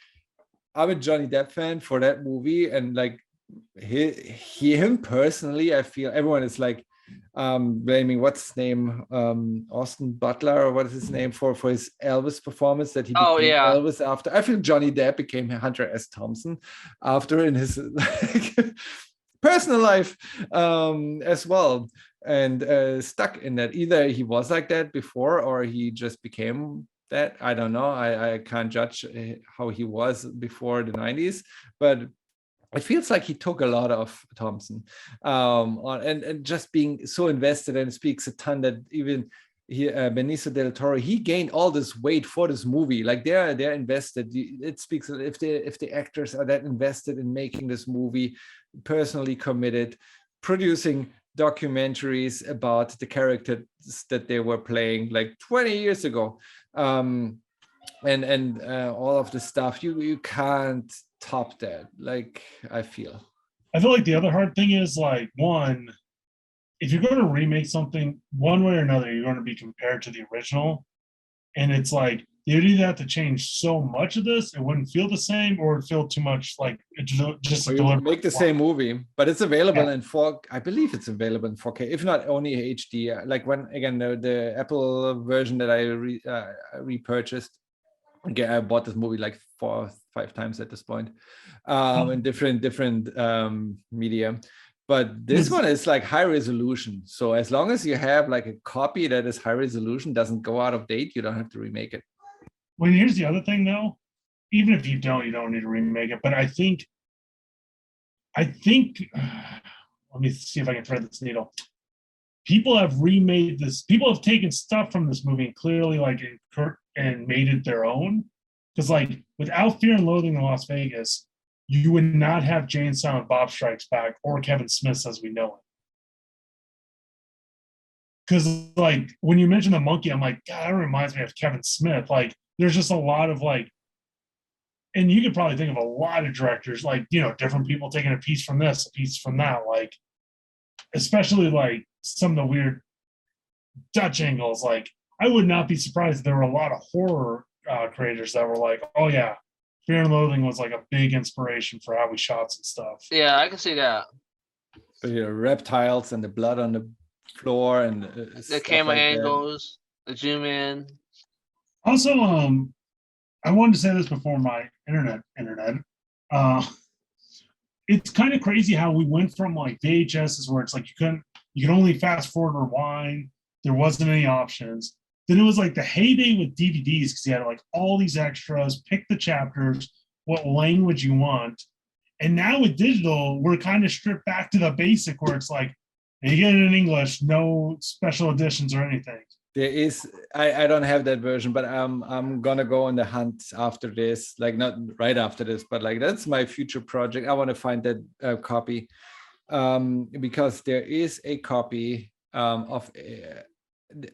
I'm a Johnny Depp fan for that movie, and like him personally, I feel everyone is like blaming what's his name, Austin Butler, or what is his name, for his Elvis performance that he became Elvis after. I feel Johnny Depp became Hunter S. Thompson after in his like, personal life as well, and stuck in that. Either he was like that before or he just became that. I don't know. I can't judge how he was before the 90s, but it feels like he took a lot of Thompson and just being so invested, and speaks a ton that even Benicio Del Toro, he gained all this weight for this movie. Like they're invested. It speaks if the actors are that invested in making this movie, personally committed, producing documentaries about the characters that they were playing like 20 years ago, and all of the stuff. You can't top that. Like, I feel like the other hard thing is, like, one, if you're going to remake something one way or another, you're going to be compared to the original, and it's like you'd either have to change so much of this, it wouldn't feel the same, or it'd feel too much like it just make the same movie. But it's available in 4K. I believe it's available in 4K, if not only HD. Like, when again the Apple version that I repurchased. Again, I bought this movie like 4 or 5 times at this point, in different media. But this one is like high resolution. So as long as you have like a copy that is high resolution, doesn't go out of date, you don't have to remake it. Well, here's the other thing though. Even if you don't need to remake it. But I think let me see if I can thread this needle. People have remade this. People have taken stuff from this movie and clearly like and made it their own. Because like without Fear and Loathing in Las Vegas, you would not have Jane Silent Bob Strikes Back or Kevin Smith's as we know it. Because like when you mention the monkey, I'm like, God, that reminds me of Kevin Smith. Like there's just a lot of like, and you could probably think of a lot of directors, like, you know, different people taking a piece from this, a piece from that, like, especially like some of the weird Dutch angles. Like, I would not be surprised if there were a lot of horror creators that were like, oh yeah, Fear and Loathing was like a big inspiration for how we shot some stuff. Yeah, I can see that. But you know, reptiles and the blood on the floor and the camera like angles, the zoom in. Also, I wanted to say this before my internet. It's kind of crazy how we went from like VHSs where it's like you could only fast forward or rewind. There wasn't any options. Then it was like the heyday with DVDs because you had like all these extras, pick the chapters, what language you want. And now with digital, we're kind of stripped back to the basic where it's like, you get it in English, no special editions or anything. There is, I don't have that version, but I'm gonna go on the hunt after this, like not right after this, but like that's my future project. I want to find that copy because there is a copy of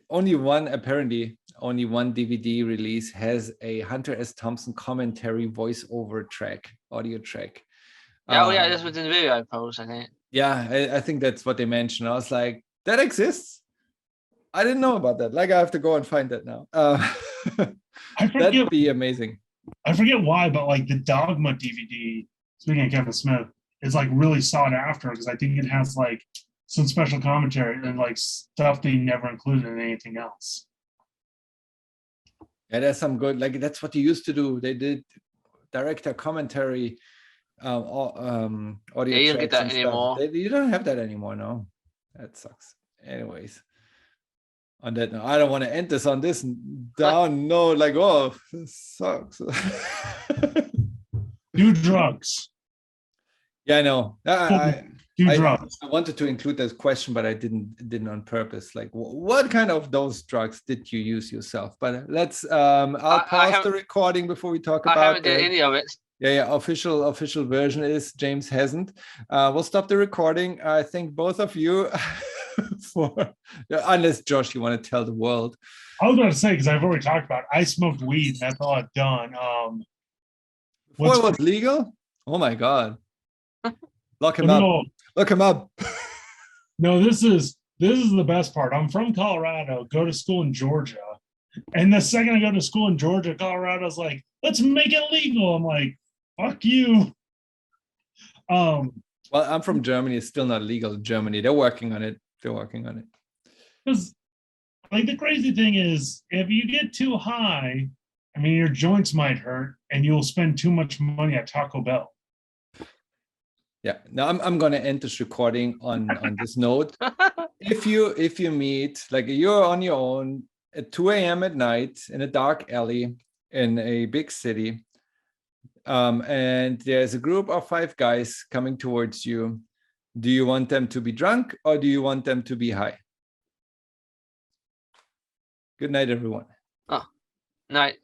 only one DVD release has a Hunter S. Thompson commentary voiceover track, audio track. Oh yeah, this was in the video I posted, I think. Yeah, I think that's what they mentioned. I was like, that exists? I didn't know about that. Like, I have to go and find that now. That'd be amazing. I forget why, but like the Dogma DVD, speaking of Kevin Smith, is like really sought after because I think it has like some special commentary and like stuff they never included in anything else. Yeah, there's some good, like that's what they used to do. They did director commentary, audio. Yeah, you don't get that anymore. You don't have that anymore, no. That sucks. Anyways. On that note, I don't want to end this on this down. No, like, oh, this sucks. Do drugs. Yeah, I know. Do drugs. I wanted to include this question, but I didn't on purpose. Like, what kind of those drugs did you use yourself? But let's. I'll pause the recording before we talk about. I haven't done any of it. Yeah. Official version is James hasn't. We'll stop the recording. I thank both of you. Unless Josh, you want to tell the world. I was about to say because I've already talked about it. I smoked weed. That's all I've done. Before it was legal? Oh my God! Lock him up! Look him up! No, this is the best part. I'm from Colorado. Go to school in Georgia, and the second I go to school in Georgia, Colorado's like, let's make it legal. I'm like, fuck you. Well, I'm from Germany. It's still not legal in Germany. They're working on it. Because like the crazy thing is if you get too high, I mean your joints might hurt and you'll spend too much money at Taco Bell. Yeah, now I'm gonna end this recording on this note. If you meet, like you're on your own at 2 a.m. at night in a dark alley in a big city, and there's a group of 5 guys coming towards you. Do you want them to be drunk or do you want them to be high? Good night, everyone. Oh, night.